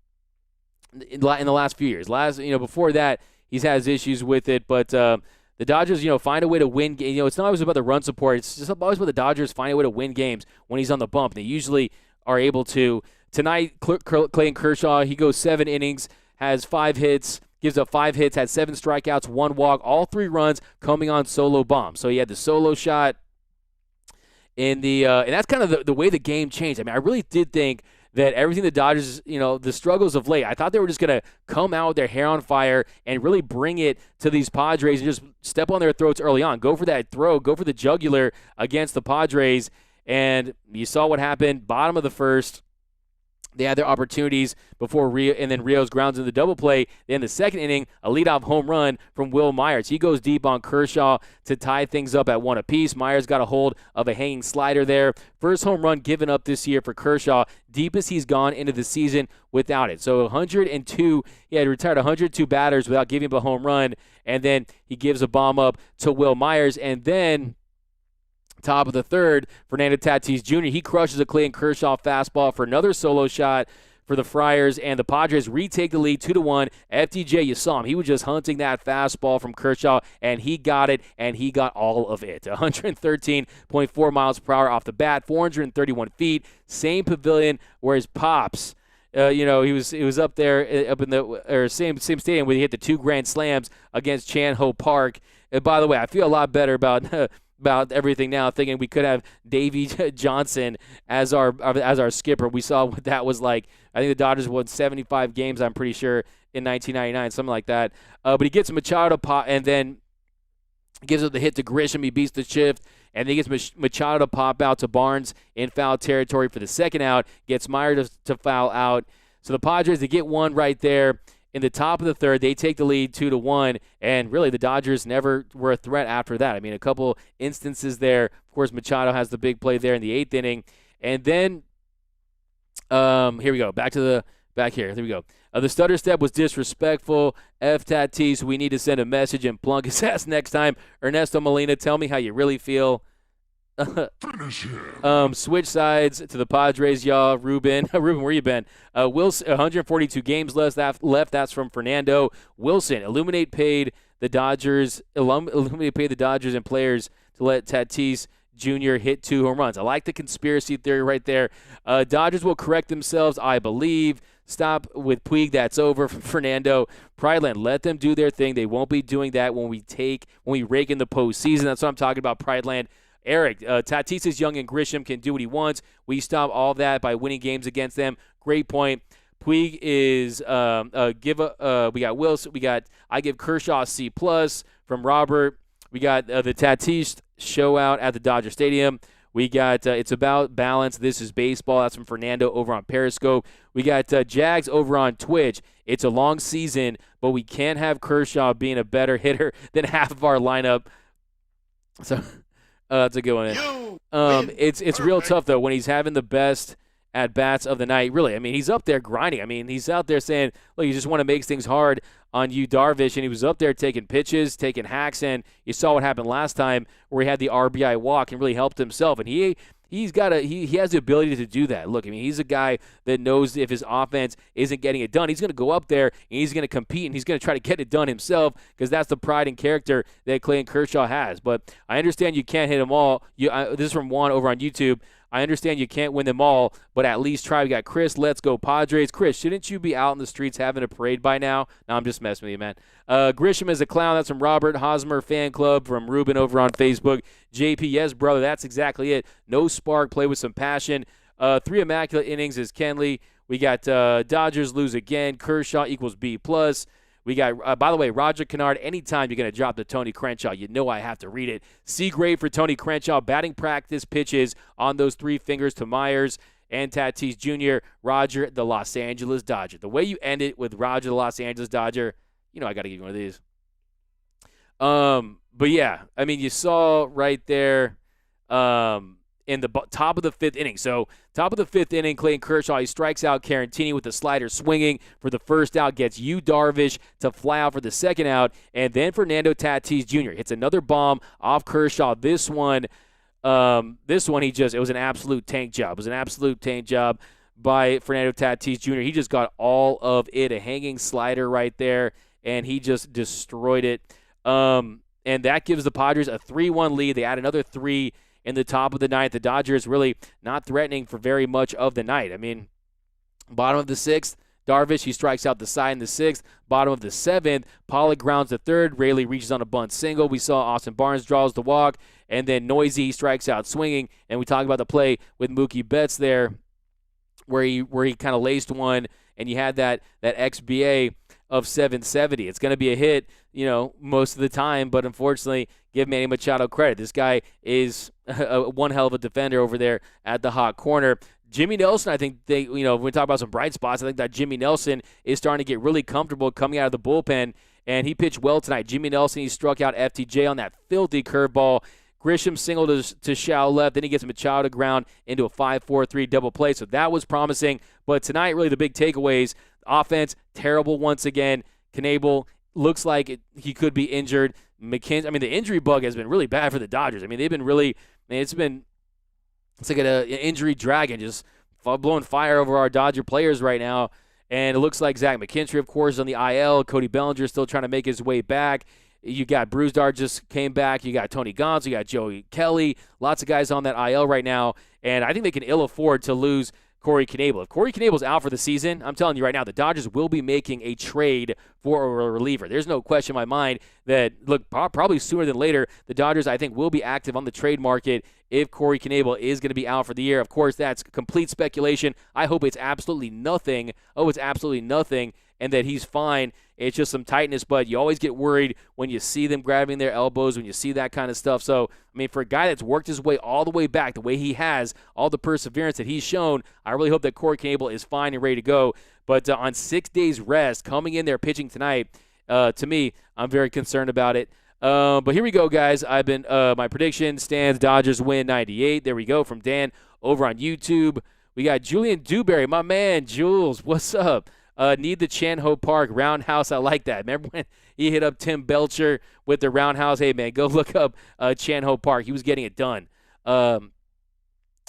the last few years. Before that, he's had his issues with it, but the Dodgers, find a way to win. It's not always about the run support. It's just always about the Dodgers finding a way to win games when he's on the bump. They usually are able to. Tonight, Clayton Kershaw, he goes 7 innings, has 5 hits, gives up 5 hits, had 7 strikeouts, 1 walk, all 3 runs coming on solo bombs. So he had the solo shot in the and that's kind of the way the game changed. I really did think that everything the Dodgers, the struggles of late, I thought they were just going to come out with their hair on fire and really bring it to these Padres and just step on their throats early on. Go for that throw, go for the jugular against the Padres. And you saw what happened, bottom of the first. They had their opportunities before Rios grounds in the double play. Then the second inning, a leadoff home run from Will Myers. He goes deep on Kershaw to tie things up at 1 apiece. Myers got a hold of a hanging slider there. First home run given up this year for Kershaw. Deepest he's gone into the season without it. So 102, he had retired 102 batters without giving up a home run. And then he gives a bomb up to Will Myers. And then top of the third, Fernando Tatis Jr., he crushes a Clayton Kershaw fastball for another solo shot for the Friars, and the Padres retake the lead 2-1. FTJ, you saw him. He was just hunting that fastball from Kershaw, and he got it, and he got all of it. 113.4 miles per hour off the bat, 431 feet, same pavilion where his pops, he was up there up in the same stadium where he hit the 2 grand slams against Chan Ho Park. And by the way, I feel a lot better about about everything now, thinking we could have Davey Johnson as our skipper. We saw what that was like. I think the Dodgers won 75 games, I'm pretty sure, in 1999, something like that. But he gets Machado and then gives up the hit to Grisham. He beats the shift, and then he gets Machado to pop out to Barnes in foul territory for the second out, gets Meyer to foul out. So the Padres, they get one right there. In the top of the third, they take the lead 2-1, and really the Dodgers never were a threat after that. I mean, a couple instances there. Of course, Machado has the big play there in the 8th inning. And then, here we go. Back here. Here we go. The stutter step was disrespectful. F. Tatis, we need to send a message and plunk his ass next time. Ernesto Molina, tell me how you really feel. Finish him. Switch sides to the Padres, y'all. Ruben, where you been? Wilson, 142 games left. That's from Fernando Wilson. Illuminate paid the Dodgers and players to let Tatis Jr. hit 2 home runs. I like the conspiracy theory right there. Dodgers will correct themselves, I believe. Stop with Puig. That's over from Fernando. Prideland, let them do their thing. They won't be doing that when we rake in the postseason. That's what I'm talking about, Prideland. Eric, Tatis is young and Grisham can do what he wants. We stop all that by winning games against them. Great point. Puig is we got Wilson. I give Kershaw C+ from Robert. We got the Tatis show out at the Dodger Stadium. We got it's about balance. This is baseball. That's from Fernando over on Periscope. We got Jags over on Twitch. It's a long season, but we can't have Kershaw being a better hitter than half of our lineup. So. That's a good one. It's real tough, though, when he's having the best at-bats of the night. Really, I mean, he's up there grinding. I mean, he's out there saying, look, you just want to make things hard on you, Darvish, and he was up there taking pitches, taking hacks, and you saw what happened last time where he had the RBI walk and really helped himself. And he has the ability to do that. Look, I mean, he's a guy that knows if his offense isn't getting it done, he's going to go up there and he's going to compete and he's going to try to get it done himself because that's the pride and character that Clayton Kershaw has. But I understand you can't hit them all. This is from Juan over on YouTube. I understand you can't win them all, but at least try. We got Chris. Let's go Padres. Chris, shouldn't you be out in the streets having a parade by now? No, I'm just messing with you, man. Grisham is a clown. That's from Robert Hosmer Fan Club from Ruben over on Facebook. JP, yes, brother, that's exactly it. No spark, play with some passion. 3 immaculate innings is Kenley. We got Dodgers lose again. Kershaw equals B+. We got, by the way, Roger Kennard, anytime you're going to drop the Tony Crenshaw, you know I have to read it. C grade for Tony Crenshaw. Batting practice pitches on those 3 fingers to Myers and Tatis Jr. Roger, the Los Angeles Dodger. The way you end it with Roger, the Los Angeles Dodger, you know I got to give you one of these. But, yeah, I mean, you saw right there in the top of the 5th inning. So, top of the 5th inning, Clayton Kershaw, he strikes out Carantini with the slider swinging for the first out, gets Yu Darvish to fly out for the second out, and then Fernando Tatis Jr. hits another bomb off Kershaw. This one, it was an absolute tank job. It was an absolute tank job by Fernando Tatis Jr. He just got all of it, a hanging slider right there, and he just destroyed it. And that gives the Padres a 3-1 lead. They add another 3 in the top of the 9th. The Dodgers really not threatening for very much of the night. I mean, bottom of the 6th, Darvish, he strikes out the side in the 6th. Bottom of the 7th, Pollock grounds the 3rd. Raley reaches on a bunt single. We saw Austin Barnes draws the walk. And then Noisy, he strikes out swinging. And we talk about the play with Mookie Betts there where he kind of laced one. And you had that XBA of 770. It's going to be a hit, most of the time. But unfortunately, give Manny Machado credit. This guy is one hell of a defender over there at the hot corner. Jimmy Nelson, I think when we talk about some bright spots, I think that Jimmy Nelson is starting to get really comfortable coming out of the bullpen, and he pitched well tonight. Jimmy Nelson, he struck out FTJ on that filthy curveball. Grisham singled to Shao left, then he gets Machado to ground into a 5-4-3 double play, so that was promising. But tonight, really the big takeaways, offense, terrible once again. Knebel looks like he could be injured. McKenzie, the injury bug has been really bad for the Dodgers. They've been really, it's like an injury dragon just blowing fire over our Dodger players right now. And it looks like Zach McKinstry, of course, is on the IL. Cody Bellinger still trying to make his way back. You got Bruce Dart just came back. You got Tony Gonzo. You got Joey Kelly. Lots of guys on that IL right now. And I think they can ill afford to lose Corey Knebel. If Corey Knebel's out for the season, I'm telling you right now, the Dodgers will be making a trade for a reliever. There's no question in my mind that, look, probably sooner than later, the Dodgers, I think, will be active on the trade market if Corey Knebel is going to be out for the year. Of course, that's complete speculation. I hope it's absolutely nothing. Oh, it's absolutely nothing, and that he's fine. It's just some tightness, but you always get worried when you see them grabbing their elbows, when you see that kind of stuff. So, I mean, for a guy that's worked his way all the way back, the way he has, all the perseverance that he's shown, I really hope that Corey Knebel is fine and ready to go. But on 6 days rest, coming in there pitching tonight, to me, I'm very concerned about it. But here we go, guys. I've been my prediction stands. Dodgers win 98. There we go from Dan over on YouTube. We got Julian Dewberry, my man, Jules. What's up? Need the Chan-Ho Park roundhouse. I like that. Remember when he hit up Tim Belcher with the roundhouse? Hey, man, go look up Chan-Ho Park. He was getting it done.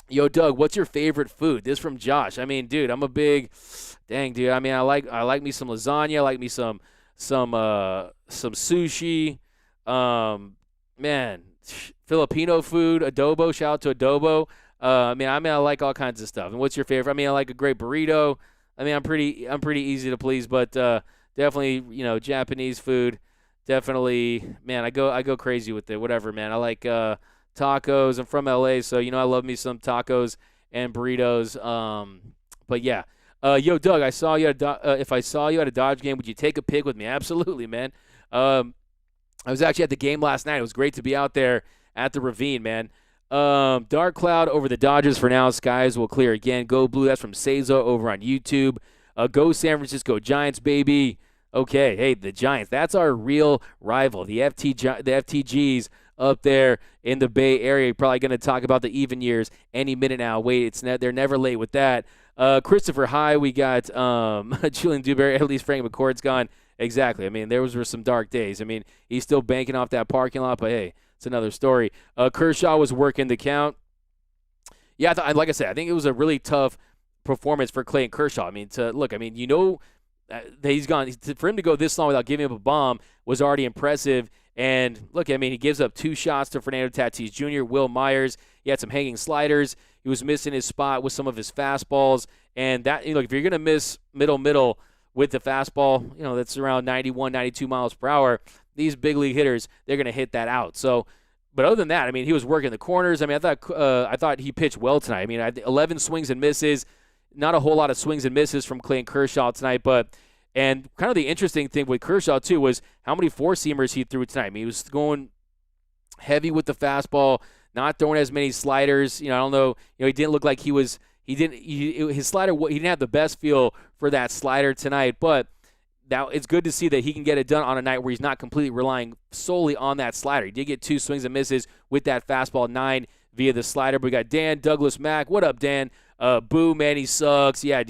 Yo, Doug, what's your favorite food? This from Josh. I mean, dude, I'm a big – dang, dude. I mean, I like me some lasagna. I like me some sushi. Man, Filipino food, adobo. Shout out to adobo. I mean, I like all kinds of stuff. And what's your favorite? I mean, I like a great burrito. I mean, I'm pretty easy to please, but definitely, Japanese food. Definitely, man, I go crazy with it. Whatever, man. I like tacos. I'm from LA, so I love me some tacos and burritos. But yeah, yo, Doug, I saw you if I saw you at a Dodge game, would you take a pic with me? Absolutely, man. I was actually at the game last night. It was great to be out there at the Ravine, man. Dark cloud over the Dodgers for now. Skies will clear again. Go Blue. That's from Cezo over on YouTube. Go San Francisco Giants, baby. Okay, hey, the Giants. That's our real rival. The FTGs up there in the Bay Area. Probably going to talk about the even years any minute now. Wait, they're never late with that. Christopher High. We got Julian Dewberry. At least Frank McCord's gone. Exactly. I mean, there were some dark days. I mean, he's still banking off that parking lot, but hey, it's another story. Kershaw was working the count. Yeah, like I said, I think it was a really tough performance for Clayton Kershaw. I mean, that he's gone. For him to go this long without giving up a bomb was already impressive. And look, I mean, he gives up 2 shots to Fernando Tatis Jr., Will Myers. He had some hanging sliders. He was missing his spot with some of his fastballs. And that, if you're going to miss middle with the fastball, that's around 91, 92 miles per hour, these big league hitters, they're going to hit that out. So, but other than that, I mean, he was working the corners. I mean, I thought he pitched well tonight. I mean, 11 swings and misses, not a whole lot of swings and misses from Clayton Kershaw tonight. And kind of the interesting thing with Kershaw too was how many 4-seamers he threw tonight. I mean, he was going heavy with the fastball, not throwing as many sliders. I don't know. He didn't look like his slider. He didn't have the best feel for that slider tonight, but. Now, it's good to see that he can get it done on a night where he's not completely relying solely on that slider. He did get 2 swings and misses with that fastball, 9 via the slider. But we got Dan Douglas Mack. What up, Dan? Boo, man, he sucks. Yeah.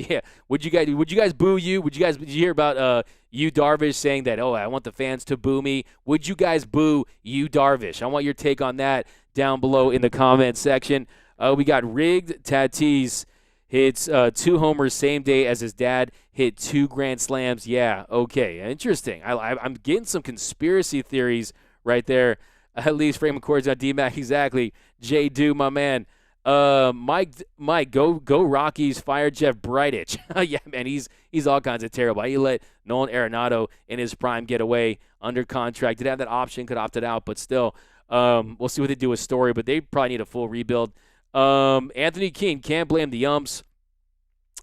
Would you guys boo you? Did you hear about Yu Darvish saying that, I want the fans to boo me? Would you guys boo Yu Darvish? I want your take on that down below in the comment section. We got rigged. Tatis hits 2 homers same day as his dad hit 2 grand slams. Yeah, okay, interesting. I'm getting some conspiracy theories right there. At least Frank McCord's on D-Mac. Exactly. J. Do, my man. Mike, go Rockies. Fire Jeff Bridich. Yeah, man, he's all kinds of terrible. He let Nolan Arenado in his prime get away under contract. Did have that option, could opted out, but still, we'll see what they do with Story. But they probably need a full rebuild. Anthony King, can't blame the umps,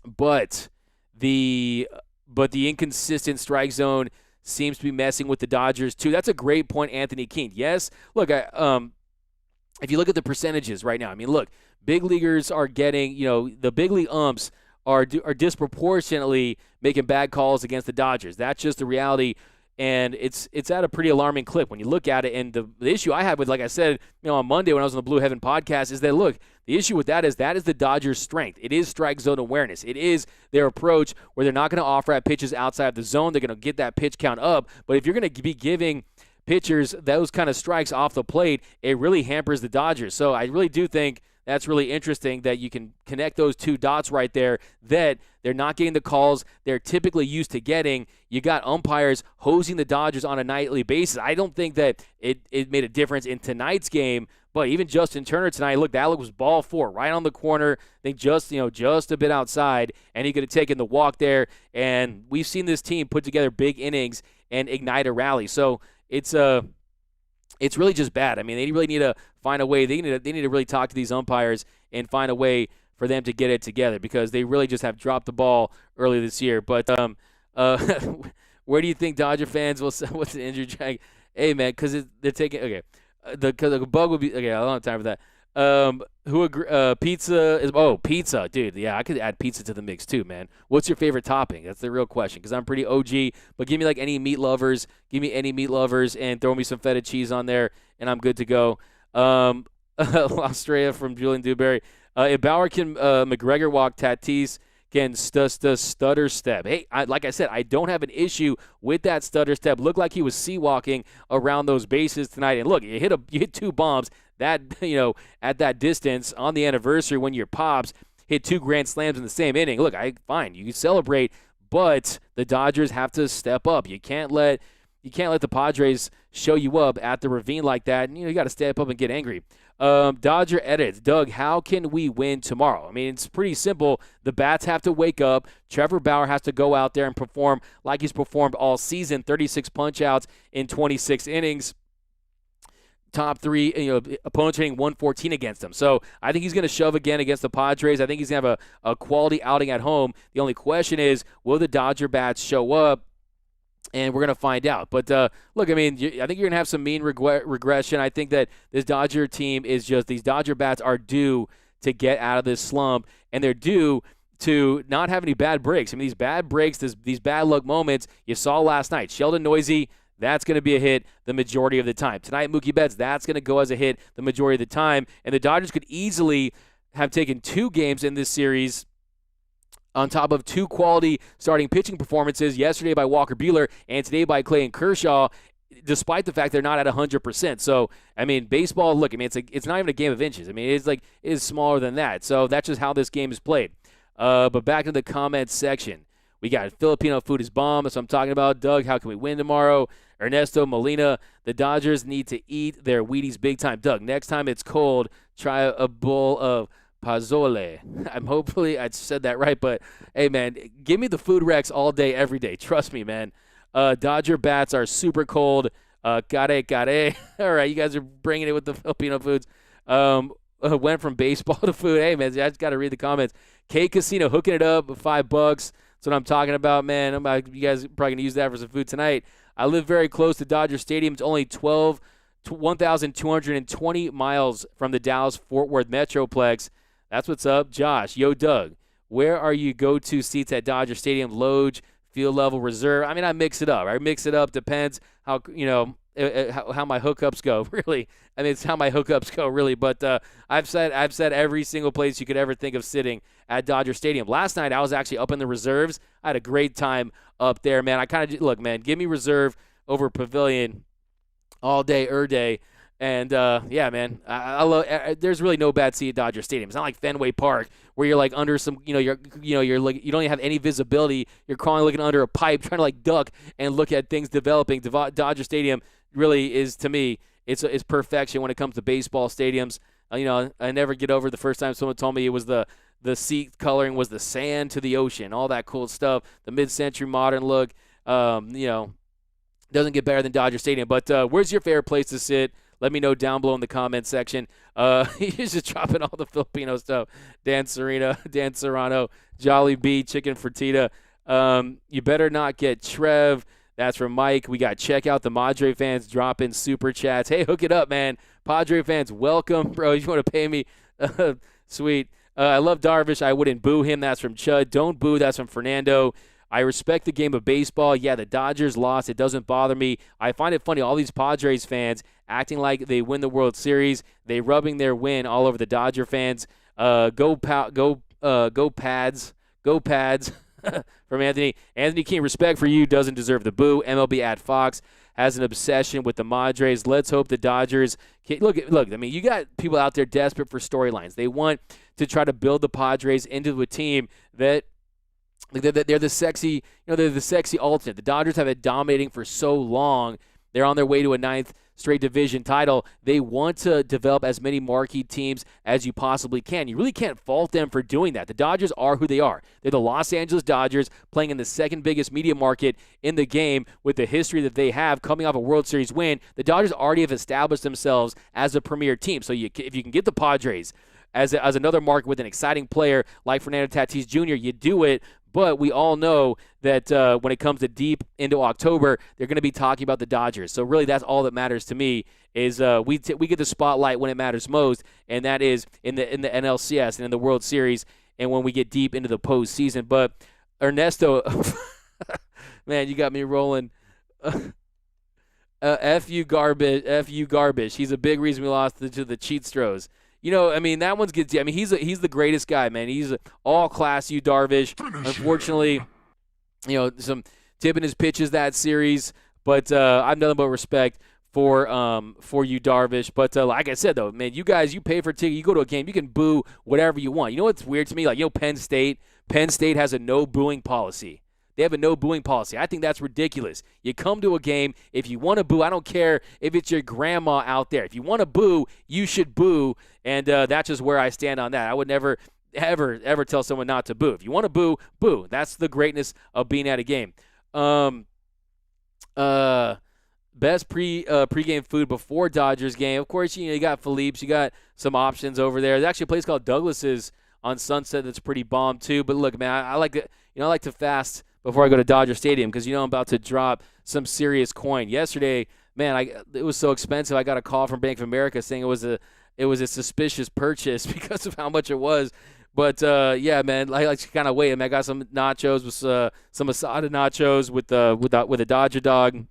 but the inconsistent strike zone seems to be messing with the Dodgers too. That's a great point, Anthony King. Yes, look, if you look at the percentages right now, I mean, look, big leaguers are getting, the big league umps are disproportionately making bad calls against the Dodgers. That's just the reality. And it's at a pretty alarming clip when you look at it. And the issue I have with, like I said, on Monday when I was on the Blue Heaven podcast, is that, look, the issue with that is the Dodgers' strength. It is strike zone awareness. It is their approach where they're not going to offer at pitches outside of the zone. They're going to get that pitch count up. But if you're going to be giving pitchers those kind of strikes off the plate, it really hampers the Dodgers. So I really do think that's really interesting that you can connect those 2 dots right there, that they're not getting the calls they're typically used to getting. You got umpires hosing the Dodgers on a nightly basis. I don't think that it made a difference in tonight's game, But even Justin Turner tonight, look, that was ball 4, right on the corner. I think just a bit outside, and he could have taken the walk there. And we've seen this team put together big innings and ignite a rally. So it's really just bad. I mean, they really need to find a way. They need to really talk to these umpires and find a way for them to get it together, because they really just have dropped the ball early this year. But where do you think Dodger fans will? What's the injury track? Hey man, because they're taking the bug would be okay. I don't have time for that. Pizza is pizza, dude. Yeah, I could add pizza to the mix too, man. What's your favorite topping? That's the real question, because I'm pretty OG. But give me like any meat lovers. Give me any meat lovers and throw me some feta cheese on there, and I'm good to go. Australia from Julian Dewberry. If Bauer can McGregor walk, Tatis can stutter step. Hey, like I said, I don't have an issue with that stutter step. Looked like he was sea walking around those bases tonight. And look, you hit 2 bombs that at that distance on the anniversary when your Pops hit 2 grand slams in the same inning. Look, fine, you can celebrate, but the Dodgers have to step up. You can't let the Padres show you up at the ravine like that. And, you got to step up and get angry. Dodger edits. Doug, how can we win tomorrow? I mean, it's pretty simple. The bats have to wake up. Trevor Bauer has to go out there and perform like he's performed all season, 36 punch-outs in 26 innings. Top 3, opponents hitting 114 against him. So I think he's going to shove again against the Padres. I think he's going to have a quality outing at home. The only question is, will the Dodger bats show up? And we're going to find out. But, look, I mean, I think you're going to have some mean regression. I think that this Dodger team is just – these Dodger bats are due to get out of this slump, and they're due to not have any bad breaks. I mean, these bad breaks, these bad luck moments you saw last night. Sheldon Noisy, that's going to be a hit the majority of the time. Tonight, Mookie Betts, that's going to go as a hit the majority of the time. And the Dodgers could easily have taken 2 games in this series on top of 2 quality starting pitching performances yesterday by Walker Buehler and today by Clayton Kershaw, despite the fact they're not at 100%. So, I mean, baseball, look, I mean, it's not even a game of inches. I mean, it is smaller than that. So that's just how this game is played. But back in the comments section, we got Filipino food is bomb. That's what I'm talking about. Doug, how can we win tomorrow? Ernesto Molina, the Dodgers need to eat their Wheaties big time. Doug, next time it's cold, try a bowl of Pozole. Hopefully I said that right, but hey, man, give me the food Rex all day, every day. Trust me, man. Dodger bats are super cold. Care. All right, you guys are bringing it with the Filipino foods. Went from baseball to food. Hey, man, I just got to read the comments. K Casino hooking it up with $5. That's what I'm talking about, man. You guys are probably going to use that for some food tonight. I live very close to Dodger Stadium. It's only 1,220 miles from the Dallas-Fort Worth Metroplex. That's what's up. Josh, yo, Doug, where are you go-to seats at Dodger Stadium? Loge, field level, reserve? I mean, I mix it up. Depends how, how my hookups go, really. I mean, it's how my hookups go, really. But I've said every single place you could ever think of sitting at Dodger Stadium. Last night, I was actually up in the reserves. I had a great time up there, man. I kind of, look, man, give me reserve over pavilion all day, day. And, yeah, man, I love. There's really no bad seat at Dodger Stadium. It's not like Fenway Park where you're like under some, you're like, you don't even have any visibility. You're crawling, looking under a pipe, trying to like duck and look at things developing. Dodger Stadium really is, to me, it's perfection when it comes to baseball stadiums. I never get over the first time someone told me it was the seat coloring was the sand to the ocean, all that cool stuff. The mid-century modern look, doesn't get better than Dodger Stadium. But where's your favorite place to sit? Let me know down below in the comments section. He's just dropping all the Filipino stuff. Dan Serrano, Jolly Bee, Chicken Fertita. You better not get Trev. That's from Mike. We got check out the Padre fans dropping super chats. Hey, hook it up, man. Padre fans, welcome, bro. You want to pay me? Sweet. I love Darvish. I wouldn't boo him. That's from Chud. Don't boo. That's from Fernando. I respect the game of baseball. Yeah, the Dodgers lost. It doesn't bother me. I find it funny, all these Padres fans acting like they win the World Series. They rubbing their win all over the Dodger fans. Go Pads. Go Pads. From Anthony. Anthony King, respect for you, doesn't deserve the boo. MLB at Fox has an obsession with the Padres. Let's hope the Dodgers look. I mean, you got people out there desperate for storylines. They want to try to build the Padres into a team that they're the sexy, they're the sexy alternate. The Dodgers have been dominating for so long They're on their way to a 9th straight division title. They want to develop as many marquee teams as you possibly can. You really can't fault them for doing that. The Dodgers are who they are. They're the Los Angeles Dodgers playing in the second biggest media market in the game with the history that they have coming off a World Series win. The Dodgers already have established themselves as a premier team. So if you can get the Padres as another market with an exciting player like Fernando Tatis Jr., you do it. But we all know that when it comes to deep into October, they're going to be talking about the Dodgers. So really that's all that matters to me is we get the spotlight when it matters most, and that is in the NLCS and in the World Series and when we get deep into the postseason. But Ernesto, man, you got me rolling. F you garbage. He's a big reason we lost to the Cheatstros. That one's good. He's the greatest guy, man. He's all class, you Darvish. Unfortunately, some tipping his pitches that series, but I've nothing but respect for you, Darvish. But like I said, though, man, you guys, you pay for a ticket, you go to a game, you can boo whatever you want. You know what's weird to me? Penn State has a no booing policy. They have a no booing policy. I think that's ridiculous. You come to a game, if you want to boo, I don't care if it's your grandma out there. If you want to boo, you should boo, and that's just where I stand on that. I would never, ever tell someone not to boo. If you want to boo, boo. That's the greatness of being at a game. Best pregame food before Dodgers game. Of course, you got Philippe's. You got some options over there. There's actually a place called Douglas's on Sunset that's pretty bomb too. But look, man, I like to fast before I go to Dodger Stadium because I'm about to drop some serious coin. Yesterday, man, it was so expensive. I got a call from Bank of America saying it was a suspicious purchase because of how much it was. But yeah, man, I like to kind of wait. I got some nachos with some asada nachos with a Dodger dog.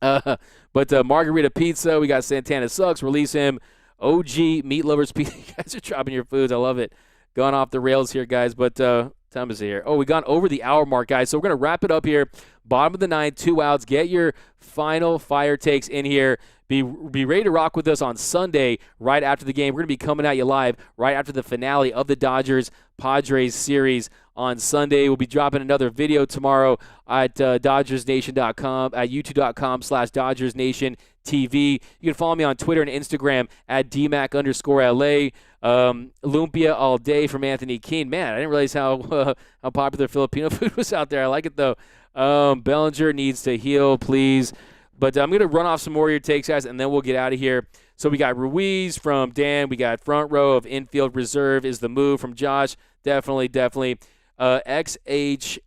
But margarita pizza, we got Santana Sucks. Release him. OG Meat Lovers Pizza. You guys are dropping your foods. I love it. Going off the rails here, guys. But time is here. Oh, we gone over the hour mark, guys. So we're going to wrap it up here. Bottom of the 9th, 2 outs. Get your final fire takes in here. Be ready to rock with us on Sunday right after the game. We're going to be coming at you live right after the finale of the Dodgers-Padres series on Sunday. We'll be dropping another video tomorrow at DodgersNation.com, at YouTube.com/DodgersNationTV. You can follow me on Twitter and Instagram at DMac_LA. Lumpia all day from Anthony Keene. Man, I didn't realize how popular Filipino food was out there. I like it, though. Bellinger needs to heal, please. But I'm going to run off some more of your takes, guys, and then we'll get out of here. So we got Ruiz from Dan. We got front row of infield reserve is the move from Josh. Definitely. XHXTED.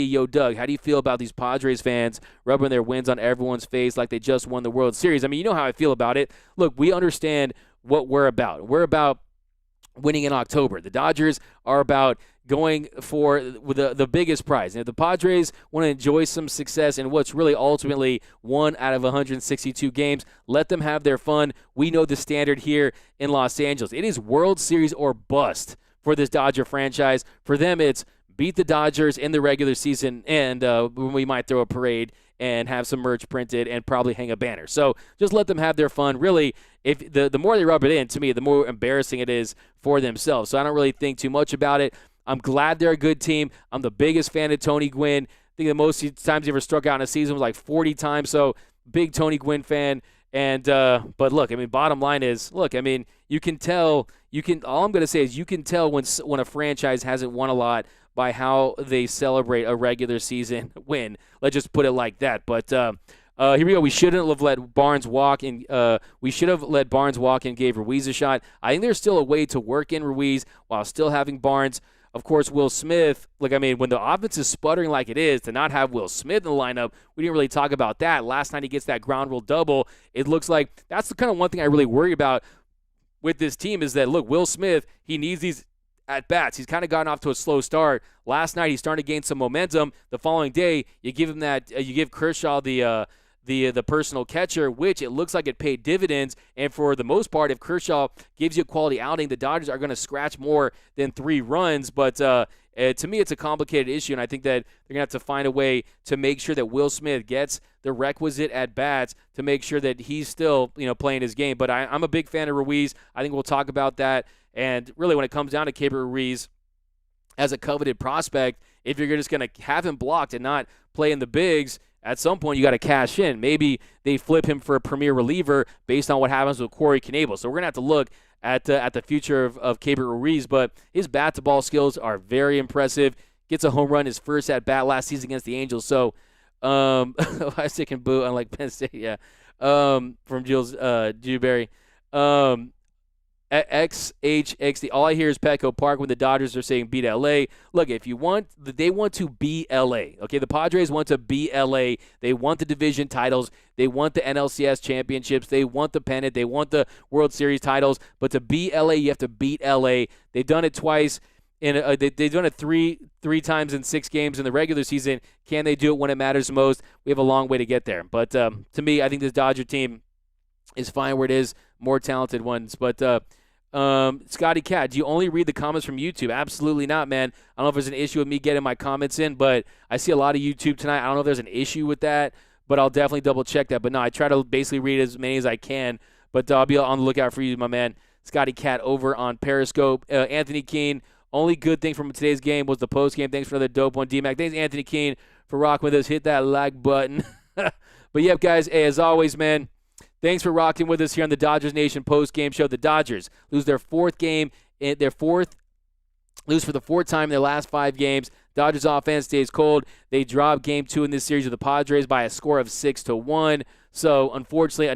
Yo, Doug, how do you feel about these Padres fans rubbing their wins on everyone's face like they just won the World Series? You know how I feel about it. Look, we understand what we're about. We're about winning in October. The Dodgers are about going for the biggest prize. And if the Padres want to enjoy some success in what's really ultimately 1 out of 162 games, let them have their fun. We know the standard here in Los Angeles. It is World Series or bust for this Dodger franchise. For them, it's beat the Dodgers in the regular season, and we might throw a parade and have some merch printed and probably hang a banner. So just let them have their fun. Really, if the more they rub it in, to me, the more embarrassing it is for themselves. So I don't really think too much about it. I'm glad they're a good team. I'm the biggest fan of Tony Gwynn. I think the most times he ever struck out in a season was like 40 times. So big Tony Gwynn fan. And but look, bottom line is, you can tell. All I'm going to say is you can tell when a franchise hasn't won a lot by how they celebrate a regular season win. Let's just put it like that. But here we go. We shouldn't have let Barnes walk, and gave Ruiz a shot. I think there's still a way to work in Ruiz while still having Barnes. Of course, Will Smith, when the offense is sputtering like it is, to not have Will Smith in the lineup, we didn't really talk about that. Last night he gets that ground rule double. It looks like that's the kind of one thing I really worry about with this team is that, look, Will Smith, he needs these at-bats. He's kind of gotten off to a slow start. Last night he's starting to gain some momentum. The following day, you give Kershaw the personal catcher, which it looks like it paid dividends. And for the most part, if Kershaw gives you a quality outing, the Dodgers are going to scratch more than 3 runs. But to me, it's a complicated issue, and I think that they're going to have to find a way to make sure that Will Smith gets the requisite at-bats to make sure that he's still playing his game. But I'm a big fan of Ruiz. I think we'll talk about that. And really, when it comes down to Keibert Ruiz, as a coveted prospect, if you're just going to have him blocked and not play in the bigs, at some point you got to cash in. Maybe they flip him for a premier reliever based on what happens with Corey Knebel. So we're going to have to look at the future of Keibert Ruiz, but his bat-to-ball skills are very impressive. Gets a home run his first at-bat last season against the Angels. So I stick and boo, unlike Penn State, yeah. From Jules Dewberry. XHXD. All I hear is Petco Park when the Dodgers are saying beat LA. Look, if you want, they want to beat LA. Okay, the Padres want to beat LA. They want the division titles. They want the NLCS championships. They want the pennant. They want the World Series titles. But to beat LA, you have to beat LA. They've done it twice. They've done it three times in 6 games in the regular season. Can they do it when it matters most? We have a long way to get there. But to me, I think this Dodger team is fine where it is. More talented ones. But Scotty Cat, do you only read the comments from YouTube? Absolutely not, man. I don't know if there's an issue with me getting my comments in, but I see a lot of YouTube tonight. I don't know if there's an issue with that, but I'll definitely double check that. But no, I try to basically read as many as I can. But I'll be on the lookout for you, my man. Scotty Cat over on Periscope. Anthony Keene, only good thing from today's game was the post game. Thanks for another dope one, D-Mac. Thanks, Anthony Keene, for rocking with us. Hit that like button. But yep, guys, hey, as always, man, thanks for rocking with us here on the Dodgers Nation post-game show. The Dodgers lose their 4th game, lose for the 4th time in their last 5 games. Dodgers offense stays cold. They drop Game 2 in this series with the Padres by a score of 6-1. So unfortunately,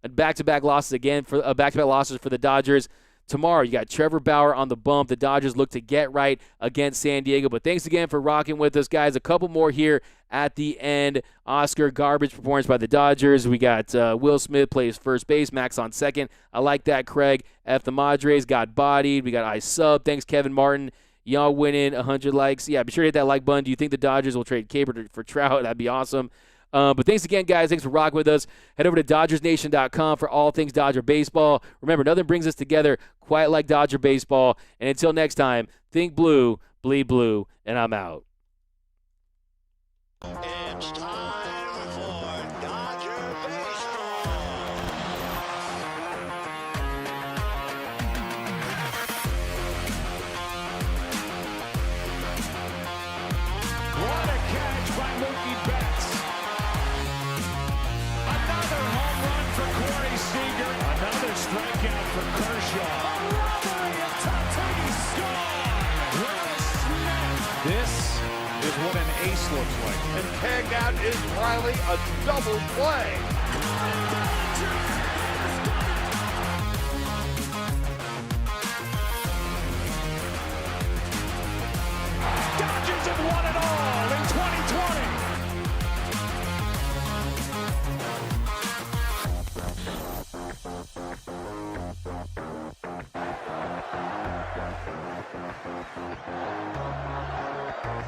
back-to-back losses again for back-to-back losses for the Dodgers. Tomorrow, you got Trevor Bauer on the bump. The Dodgers look to get right against San Diego. But thanks again for rocking with us, guys. A couple more here at the end. Oscar, garbage performance by the Dodgers. We got Will Smith plays first base, Max on second. I like that, Craig. F the Madres got bodied. We got I sub. Thanks, Kevin Martin. Y'all winning 100 likes. Yeah, be sure to hit that like button. Do you think the Dodgers will trade Keibert for Trout? That'd be awesome. But thanks again, guys. Thanks for rocking with us. Head over to DodgersNation.com for all things Dodger baseball. Remember, nothing brings us together quite like Dodger baseball. And until next time, think blue, bleed blue, and I'm out. It's time for Dodger baseball. What a catch by Mookie Betts. Another home run for Corey Seager. Another strikeout for Kershaw. A robbery of Tatis. Gone. Will Smith. This is what an ace looks like. And tagged out is Riley, a double play. Dodgers have won it all.